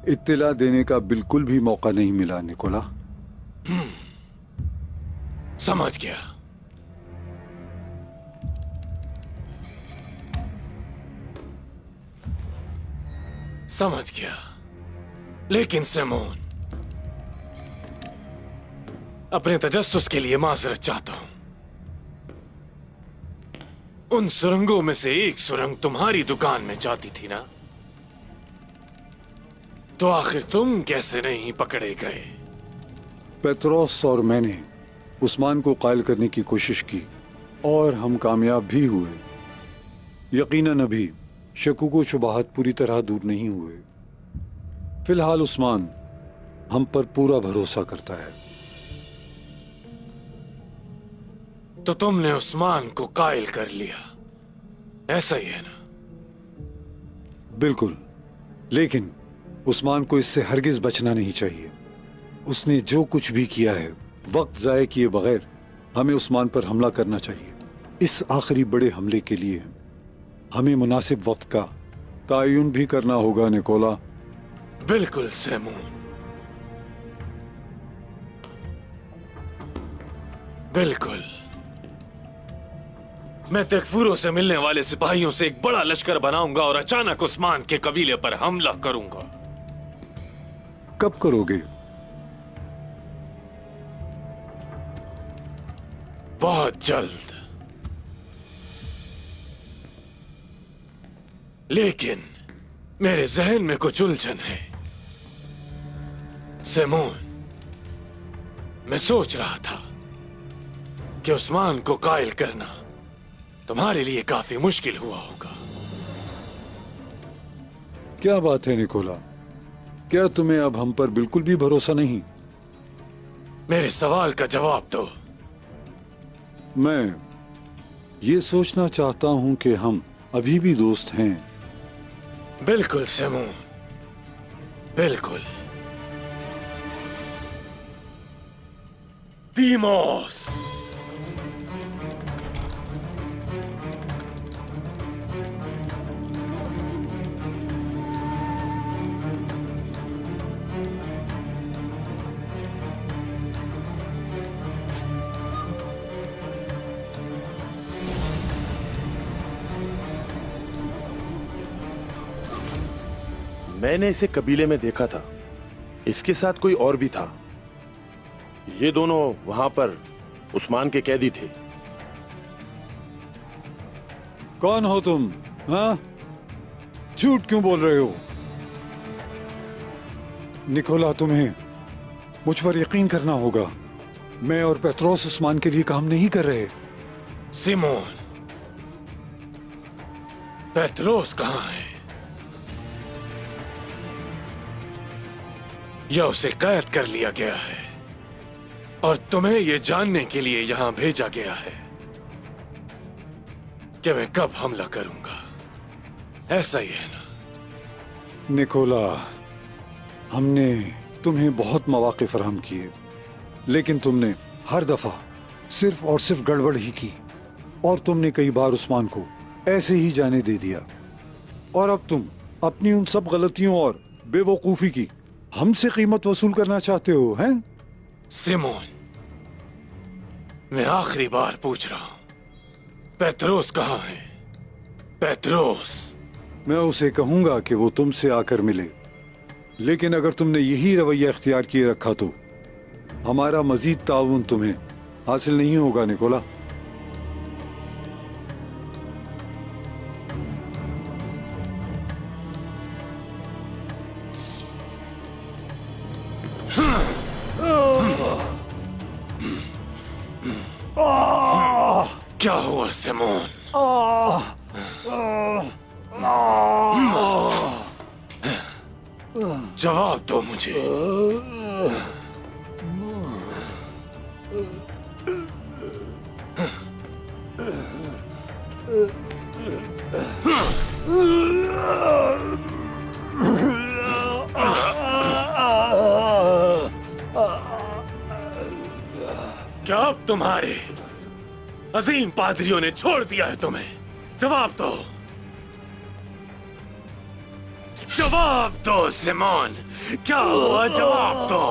इत्तिला देने का बिल्कुल भी मौका नहीं मिला निकोला। समझ गया। समझ गया। लेकिन सिमोन, अपने तजस्सुस के लिए माजरत चाहता हूं। उन सुरंगों में से एक सुरंग तुम्हारी दुकान में जाती थी ना, तो आखिर तुम कैसे नहीं पकड़े गए? पेत्रोस और मैंने उस्मान को कायल करने की कोशिश की और हम कामयाब भी हुए। यकीनन अभी शकूक व शुबहात पूरी तरह दूर नहीं हुए। फिलहाल उस्मान हम पर पूरा भरोसा करता है। तो तुमने उस्मान को कायल कर लिया, ऐसा ही है ना? बिल्कुल, लेकिन उस्मान को इससे हरगिज बचना नहीं चाहिए। उसने जो कुछ भी किया है, वक्त जाया किए बगैर हमें उस्मान पर हमला करना चाहिए। इस आखिरी बड़े हमले के लिए हमें मुनासिब वक्त का तायुन भी करना होगा निकोला। बिल्कुल सिमोन, बिल्कुल। मैं तकफूरों से मिलने वाले सिपाहियों से एक बड़ा लश्कर बनाऊंगा और अचानक उस्मान के कबीले पर हमला करूंगा। कब करोगे? बहुत जल्द। लेकिन मेरे जहन में कुछ उलझन है सिमोन। मैं सोच रहा था कि उस्मान को कायल करना तुम्हारे लिए काफी मुश्किल हुआ होगा। क्या बात है निकोला, क्या तुम्हें अब हम पर बिल्कुल भी भरोसा नहीं? मेरे सवाल का जवाब दो। मैं ये सोचना चाहता हूं कि हम अभी भी दोस्त हैं। बिल्कुल सिमोन, बिल्कुल। तीमोस, मैंने इसे कबीले में देखा था। इसके साथ कोई और भी था। ये दोनों वहां पर उस्मान के कैदी थे। कौन हो तुम? हाँ, झूठ क्यों बोल रहे हो? निकोला, तुम्हें मुझ पर यकीन करना होगा। मैं और पेत्रोस उस्मान के लिए काम नहीं कर रहे। सिमोन, पेत्रोस कहां है? या उसे कैद कर लिया गया है और तुम्हें यह जानने के लिए यहां भेजा गया है कि मैं कब हमला करूंगा, ऐसा ही है ना? निकोला, हमने तुम्हें बहुत मौके फराहम किए, लेकिन तुमने हर दफा सिर्फ और सिर्फ गड़बड़ ही की और तुमने कई बार उस्मान को ऐसे ही जाने दे दिया। और अब तुम अपनी उन सब गलतियों और बेवकूफी की हमसे कीमत वसूल करना चाहते हो, हैं? सिमोन, मैं आखिरी बार पूछ रहा हूं, पेत्रोस कहां है? पेत्रोस। मैं उसे कहूंगा कि वो तुमसे आकर मिले, लेकिन अगर तुमने यही रवैया इख्तियार किए रखा तो हमारा मजीद ताउन तुम्हें हासिल नहीं होगा निकोला। क्या हुआ सिमोन? जवाब दो मुझे। क्या अब तुम्हारे अजीम पादरियों ने छोड़ दिया है तुम्हें? जवाब दो। जवाब दो सिमोन, क्या हुआ? जवाब दो।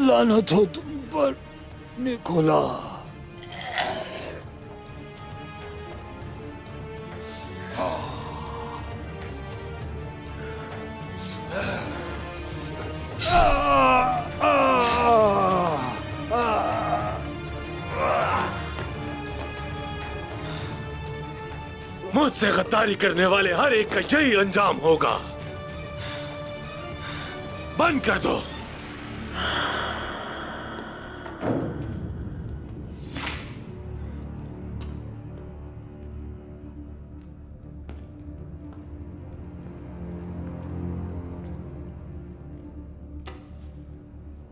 लानत हो तुम पर निकोला। मुझसे गद्दारी करने वाले हर एक का यही अंजाम होगा। बंद कर दो।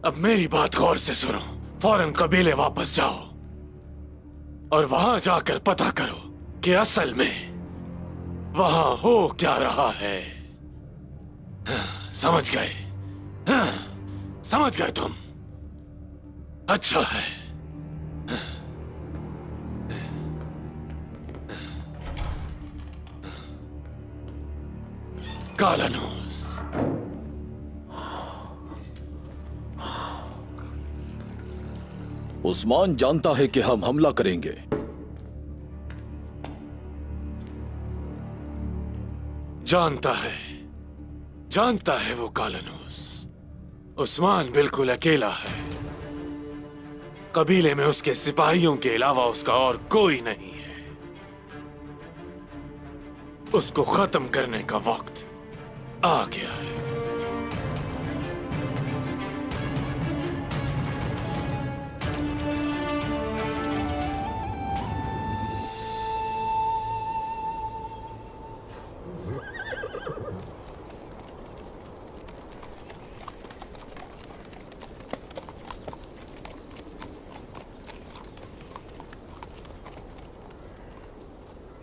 अब मेरी बात गौर से सुनो। फौरन कबीले वापस जाओ और वहां जाकर पता करो कि असल में वहां हो क्या रहा है। समझ गए? समझ गए तुम? अच्छा है। कालानूस, उस्मान जानता है कि हम हमला करेंगे। जानता है वो कालानूस। उस्मान बिल्कुल अकेला है। कबीले में उसके सिपाहियों के अलावा उसका और कोई नहीं है। उसको खत्म करने का वक्त आ गया है।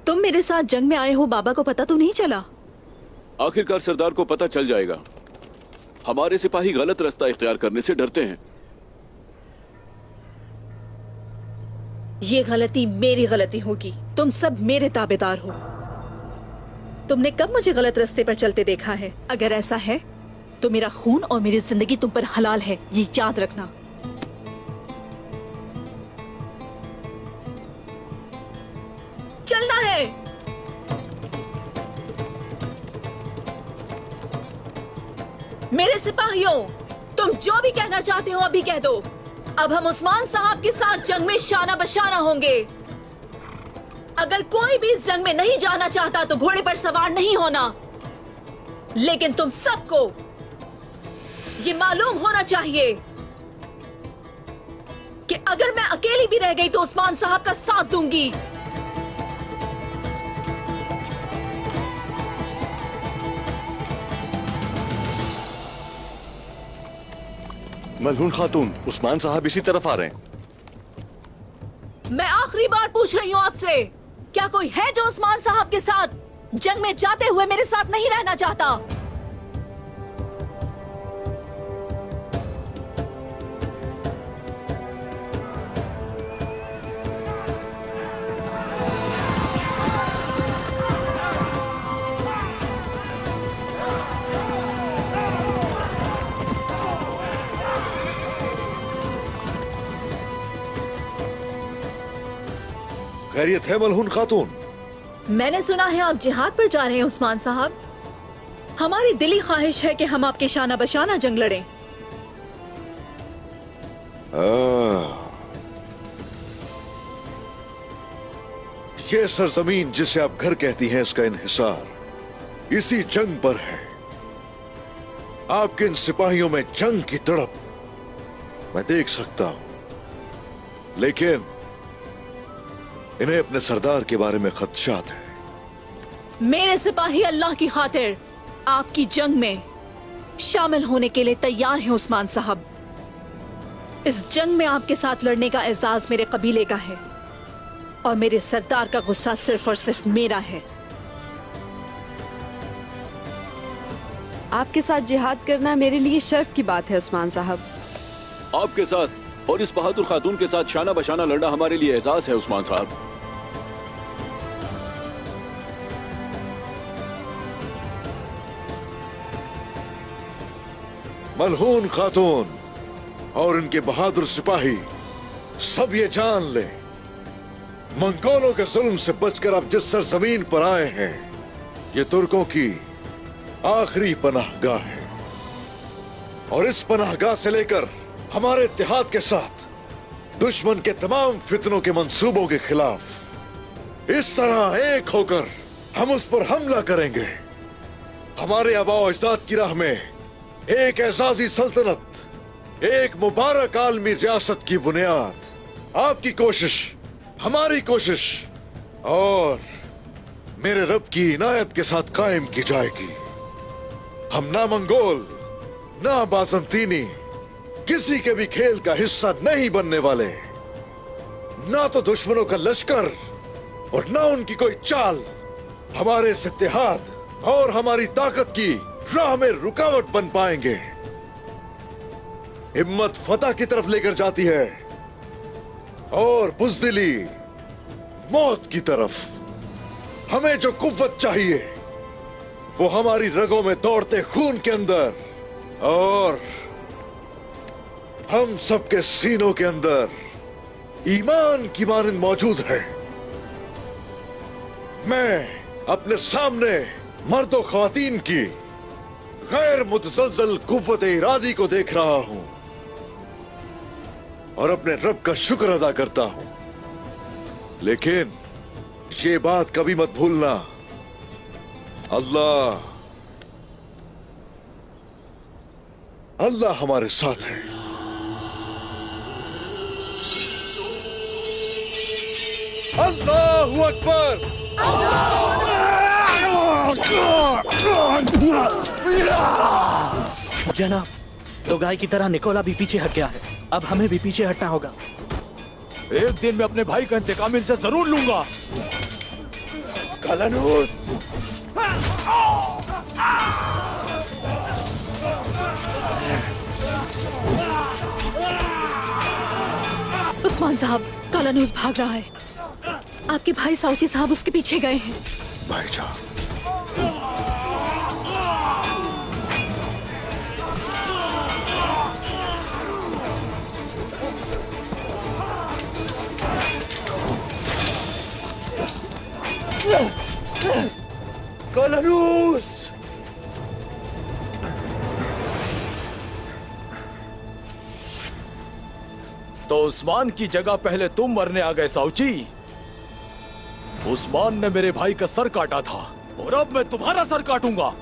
तुम मेरे साथ जंग में आए हो, बाबा को पता तो नहीं चला? आखिरकार सरदार को पता चल जाएगा। हमारे सिपाही गलत रास्ता इख्तियार करने से डरते हैं। ये गलती मेरी गलती होगी। तुम सब मेरे ताबेदार हो। तुमने कब मुझे गलत रास्ते पर चलते देखा है? अगर ऐसा है तो मेरा खून और मेरी जिंदगी तुम पर हलाल है, ये याद रखना। चलना है। मेरे सिपाहियों, तुम जो भी कहना चाहते हो अभी कह दो। अब हम उस्मान साहब के साथ जंग में शाना बशाना होंगे। अगर कोई भी इस जंग में नहीं जाना चाहता तो घोड़े पर सवार नहीं होना। लेकिन तुम सबको ये मालूम होना चाहिए कि अगर मैं अकेली भी रह गई तो उस्मान साहब का साथ दूंगी। मलहून खातून, उस्मान साहब इसी तरफ आ रहे हैं। मैं आखिरी बार पूछ रही हूँ आपसे, क्या कोई है जो उस्मान साहब के साथ जंग में जाते हुए मेरे साथ नहीं रहना चाहता? खैरियत है मलहून खातून? मैंने सुना है आप जिहाद पर जा रहे हैं उस्मान साहब। हमारी दिली ख्वाहिश है कि हम आपके शाना बशाना जंग लड़ें। ये सरजमीन जिसे आप घर कहती हैं, इसका इन्हिसार इसी जंग पर है। आपके इन सिपाहियों में जंग की तड़प मैं देख सकता हूं, लेकिन इन्हें अपने सरदार के बारे में खदशात है। मेरे सिपाही अल्लाह की खातिर आपकी जंग में शामिल होने के लिए तैयार हैं उस्मान साहब। इस जंग में आपके साथ लड़ने का एजाज मेरे कबीले का है और मेरे सरदार का गुस्सा सिर्फ और सिर्फ मेरा है। आपके साथ जिहाद करना मेरे लिए शर्फ की बात है उस्मान साहब। आपके साथ और इस बहादुर खातून के साथ शाना बशाना लड़ना हमारे लिए एजाज है उस्मान साहब। मलहून खातून और इनके बहादुर सिपाही सब ये जान ले, मंगोलों के जुल्म से बचकर अब जिस सरजमीन पर आए हैं, ये तुर्कों की आखिरी पनाहगाह है। और इस पनाहगाह से लेकर हमारे इत्तेहाद के साथ दुश्मन के तमाम फितनों के मंसूबों के खिलाफ इस तरह एक होकर हम उस पर हमला करेंगे। हमारे आबाओ अजदाद की राह में एक एजाजी सल्तनत, एक मुबारक आलमी रियासत की बुनियाद आपकी कोशिश, हमारी कोशिश और मेरे रब की इनायत के साथ कायम की जाएगी। हम ना मंगोल ना बाजंतीनी किसी के भी खेल का हिस्सा नहीं बनने वाले। ना तो दुश्मनों का लश्कर और ना उनकी कोई चाल हमारे इस इत्तेहाद और हमारी ताकत की राह में रुकावट बन पाएंगे। हिम्मत फतह की तरफ लेकर जाती है और बुज़दिली मौत की तरफ। हमें जो कुव्वत चाहिए वो हमारी रगों में दौड़ते खून के अंदर और हम सबके सीनों के अंदर ईमान की मानंद मौजूद है। मैं अपने सामने मर्दों ख्वातीन की गैर मुतसलसल कुव्वत इरादी को देख रहा हूं और अपने रब का शुक्र अदा करता हूं। लेकिन ये बात कभी मत भूलना, अल्लाह हमारे साथ है। अल्लाहू अकबर। जनाब, तो गाय की तरह निकोला भी पीछे हट गया है। अब हमें भी पीछे हटना होगा। एक दिन मैं अपने भाई का इंतकाम इनसे जरूर लूंगा। कालानूस, उस्मान साहब, कालानूस भाग रहा है। आपके भाई साउची साहब उसके पीछे गए हैं। भाईजान, कालानूस, तो उस्मान की जगह पहले तुम मरने आ गए साउची। उस्मान ने मेरे भाई का सर काटा था और अब मैं तुम्हारा सर काटूंगा।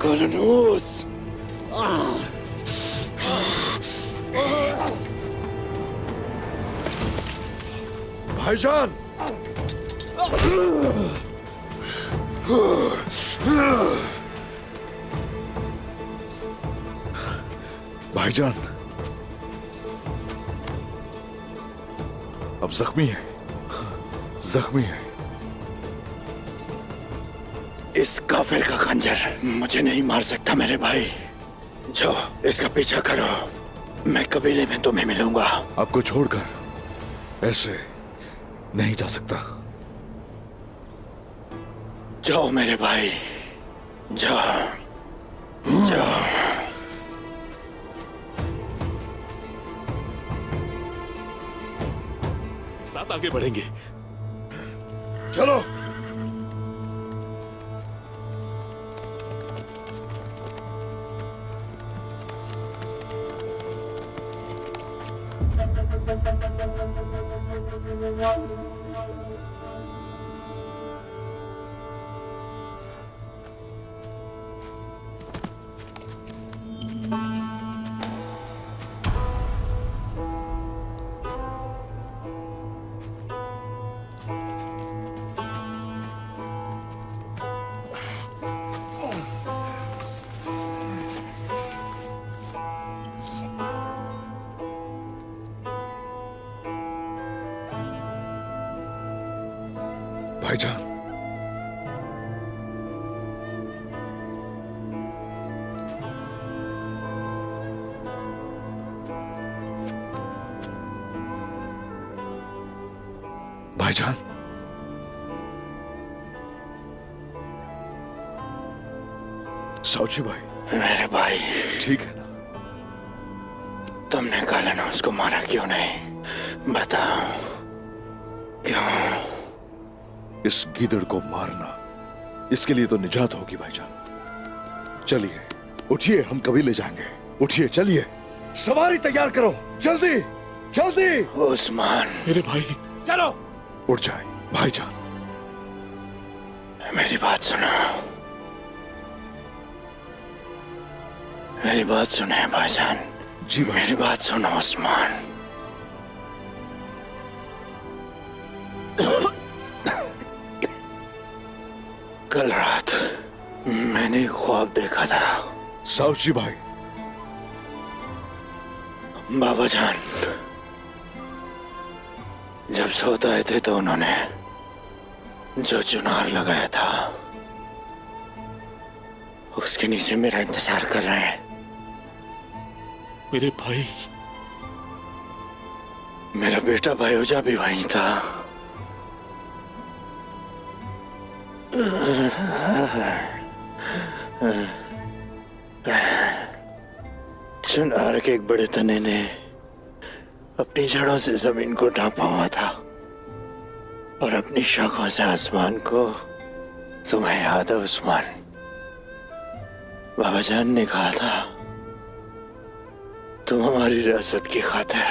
कालानूस, भाईजान, भाईजान, अब जख्मी है, जख्मी है। इस काफिर का खंजर मुझे नहीं मार सकता मेरे भाई। जो इसका पीछा करो, मैं कबीले में तुम्हें मिलूंगा। आपको छोड़कर ऐसे नहीं जा सकता। जाओ मेरे भाई, जाओ। जाओ। साथ आगे बढ़ेंगे। चलो। भाईजान, भाईजान, साउची भाई। मेरे भाई, ठीक है ना? तुमने कालन उसको मारा क्यों नहीं? बताओ क्यों? इस गीदड़ को मारना, इसके लिए तो निजात होगी भाईजान। चलिए, उठिए, हम कबीले जाएंगे। उठिए, चलिए, सवारी तैयार करो, जल्दी जल्दी। उस्मान, मेरे भाई, चलो। उठ जाए भाईजान। मेरी बात सुनो, मेरी बात सुने भाईजान। जी भाई। मेरी बात सुनो उस्मान। कल रात मैंने एक ख्वाब देखा था। साउची भाई। बाबा जान जब सोते आए थे तो उन्होंने जो चुनार लगाया था उसके नीचे मेरा इंतजार कर रहे हैं। मेरे भाई, मेरा बेटा भाईजा भी वहीं था। चुनार के एक बड़े तने ने अपनी जड़ों से जमीन को ढांपा हुआ था और अपनी शाखों से आसमान को। तुम्हें याद है उस्मान, बाबा जान ने कहा था तुम हमारी रियासत की खातिर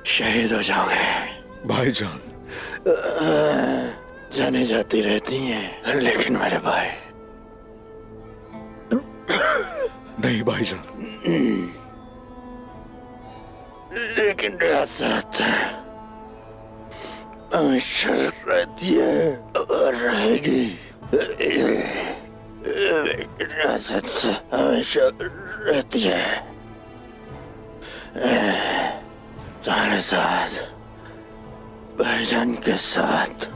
शहीद हो जाओगे। भाईजान, जाने जाती रहती हैं, लेकिन मेरे भाई नहीं भाईजान। लेकिन रियासत हमेशा रहती है और रहेगी। रियासत हमेशा रहती है तुम्हारे साथ, भाईजान के साथ,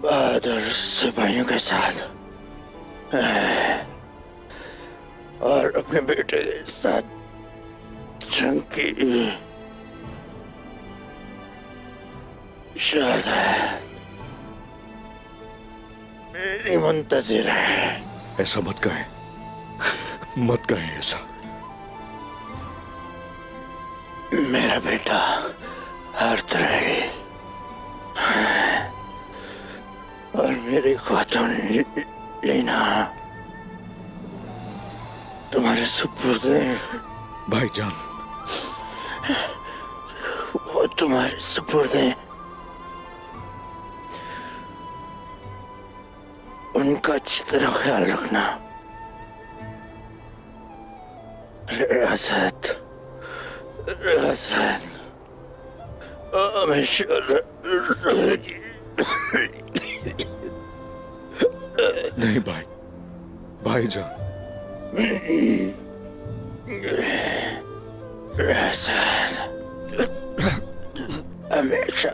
बहादुर सिपाहियों के साथ और अपने बेटे के साथ जंग की शहादत मेरी मुंतजिर है। ऐसा मत कहे, मत कहे ऐसा। मेरा बेटा हर रहेगी और मेरी खातून लीना तुम्हारे सुपुर्द है। भाईजान, वो तुम्हारे सुपुर्द है। उनका अच्छी तरह ख्याल रखना। रियासत रियासत हमेशा रहेगी। नहीं भाई, भाईजान। रियासत हमेशा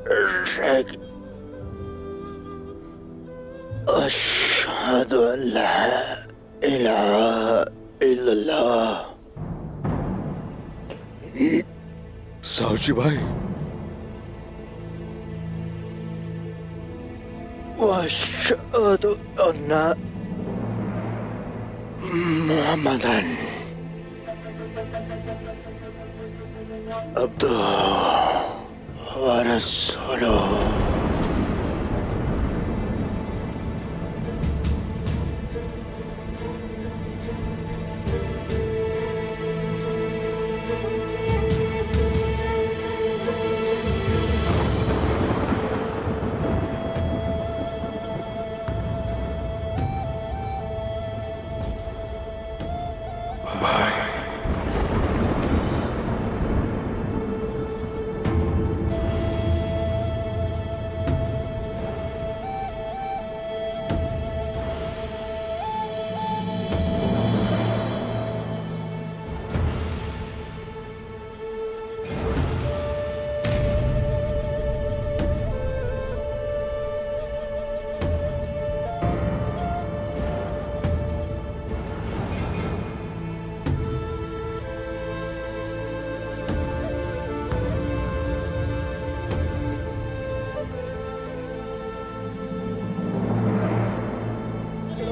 रहेगी। अशहदु अल्ला इलाहा इल्लल्लाह। साउची भाई, वअशहदु अन्ना मुहम्मदन अब्दुहु व रसूलुहु।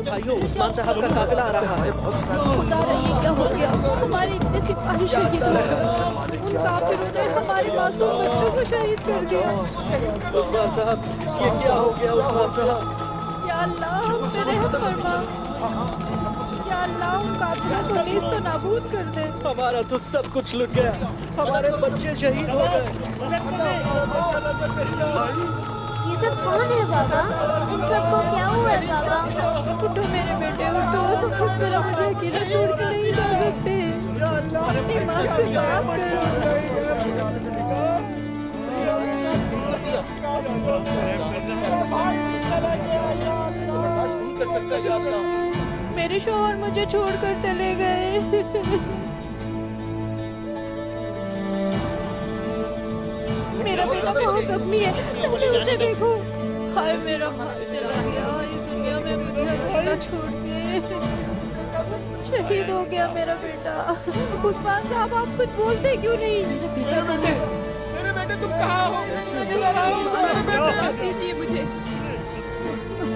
भाइयों, उस्मान साहब का काफिला आ रहा है। खुदा रही क्या हो गया? हमारे इतने सिपाही शहीद हो गए। उन काफिरों ने हमारे मासूम बच्चों को शहीद कर दिया। उस्मान साहब, ये क्या हो गया उस्मान साहब? या अल्लाह, हम पे रहम फरमा। या अल्लाह, उन काफिरों को नीज़ तो नाबूद कर दे। हमारा तो सब कुछ लुट गया, हमारे बच्चे शहीद हो गए। ये सब कौन है बाबा? इन सबको क्या हुआ है बाबा? उठो मेरे बेटे, उठो। तुम इस तरह मुझे अकेला छोड़ के नहीं जा सकते। अपनी माँ से बात करो। मेरे शौहर मुझे छोड़कर चले गए। मेरा बेटा बहुत जख्मी है, तुमने उसे देखो। हाय मेरा भाई चला गया इस दुनिया में, मुझे अकेला छोड़ के। शहीद हो गया मेरा बेटा। उस्मान साहब, आप कुछ बोलते क्यों नहीं? मेरा बेटा, मेरे बेटे तुम कहाँ हो? माफ कीजिए मुझे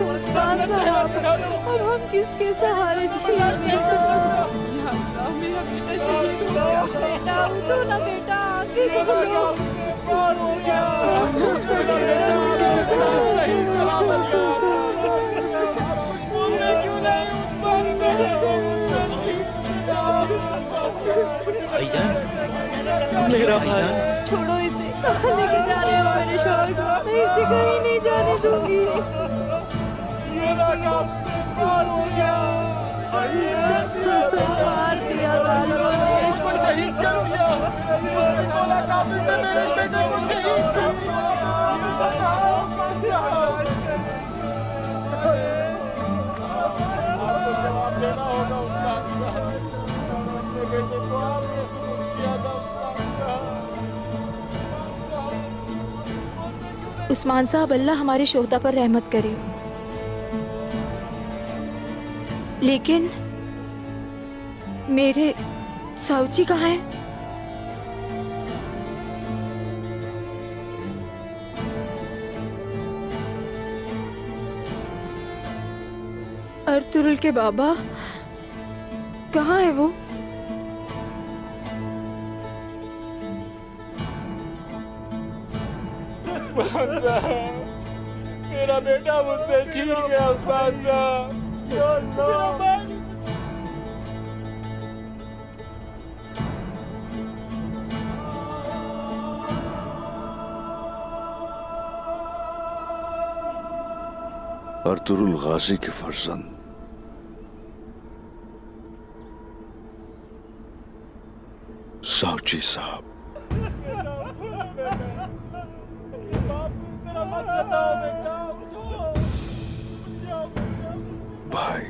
उस्मान साहब। अब हम किसके सहारे जिएंगे? मेरा बेटा शहीद हो गया। बेटा उठो ना बेटा, आगे बोलो। मेरा भाई, छोड़ो इसे। कहाँ लेके जा रहे हो मेरे शौहर को? मैं इसे कहीं नहीं जाने दूंगी। मार दिया जालिमों ने। शहीद कर दिया। उसने बोला काफिर ने मेरे बेटे को शहीद कर दिया। जवाब देना होगा उसका। अपने बेटे को आपने सुबह किया था। उस्मान साहब, अल्लाह हमारे शोहदा पर रहमत करे। लेकिन मेरे साउची कहाँ है? अर्तुरुल के बाबा कहाँ है वो? मेरा बेटा मुझसे छीन गया। उस्मान साहब, अर्तुरुल गाजी के फर्जंद साउची साहब। भाई,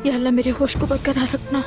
या अल्लाह मेरे होश को बरकरार रखना।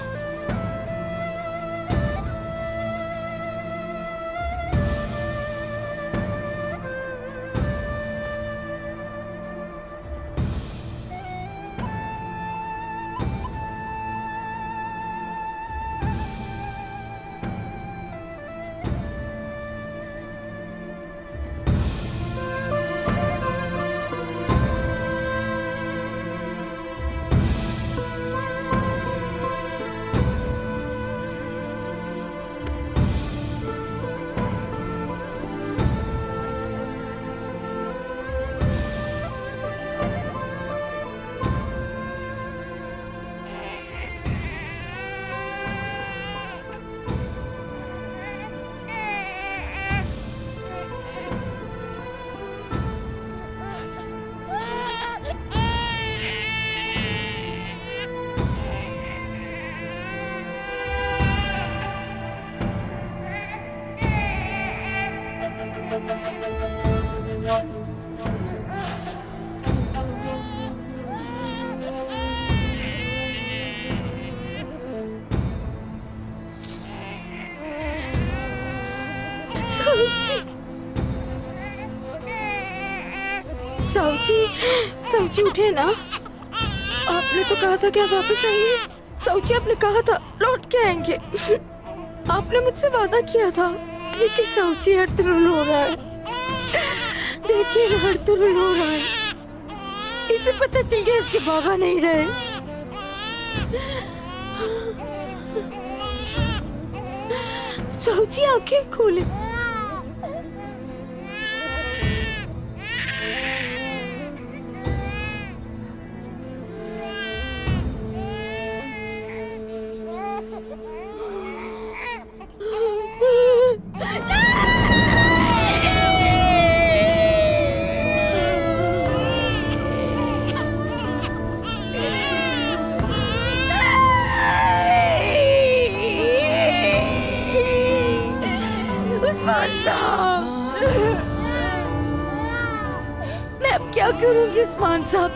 साउची उठे ना। आपने तो कहा था कि आप वापस आएंगे। साउची, आपने कहा था लौट के आएंगे। आपने मुझसे वादा किया था। लेकिन साउची हर तुरुल हो रहा है। देखिए ना, हर तुरुल हो रहा है। इसे पता चल गया इसके बाबा नहीं रहे। साउची आंखें खोले। मैं अब क्या करूंगी उस्मान साहब?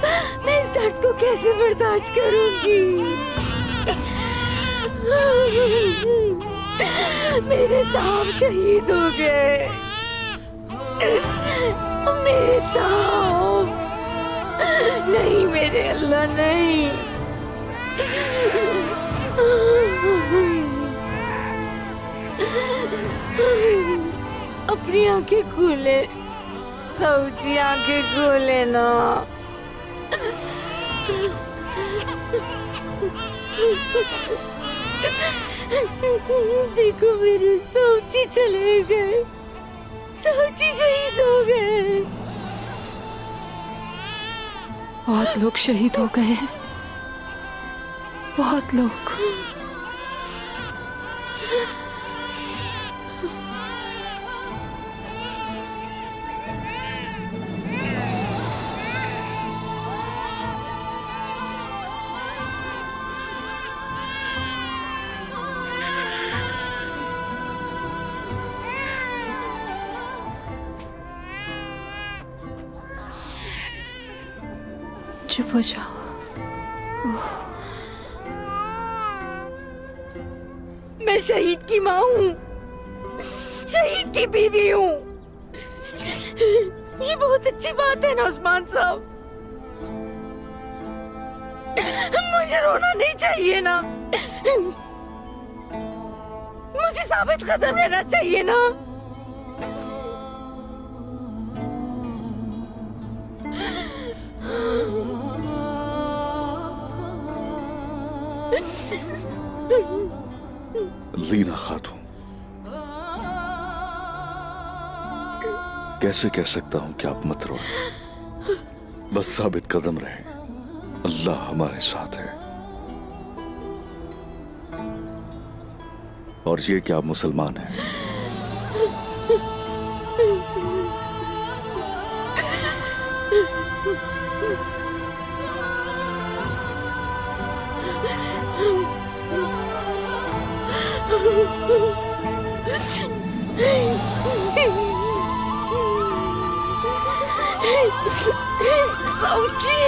मैं इस दर्द को कैसे बर्दाश्त करूंगी? मेरे साहब शहीद हो गए। मेरे साहब नहीं, मेरे अल्लाह नहीं। अपनी आंखें खोले साउची, आंखें खोले ना। देखो मेरे साउची चले गए। साउची शहीद हो गए। बहुत लोग शहीद हो गए हैं, बहुत लोग। चुप हो जाओ। मैं शहीद की माँ हूँ, शहीद की बीवी हूँ। ये बहुत अच्छी बात है ना उस्मान साहब? मुझे रोना नहीं चाहिए ना? मुझे साबित कदम रहना चाहिए ना? लीना खातून, कैसे कह सकता हूं कि आप मत रो। बस साबित कदम रहे, अल्लाह हमारे साथ है। और ये कि आप मुसलमान हैं। साउची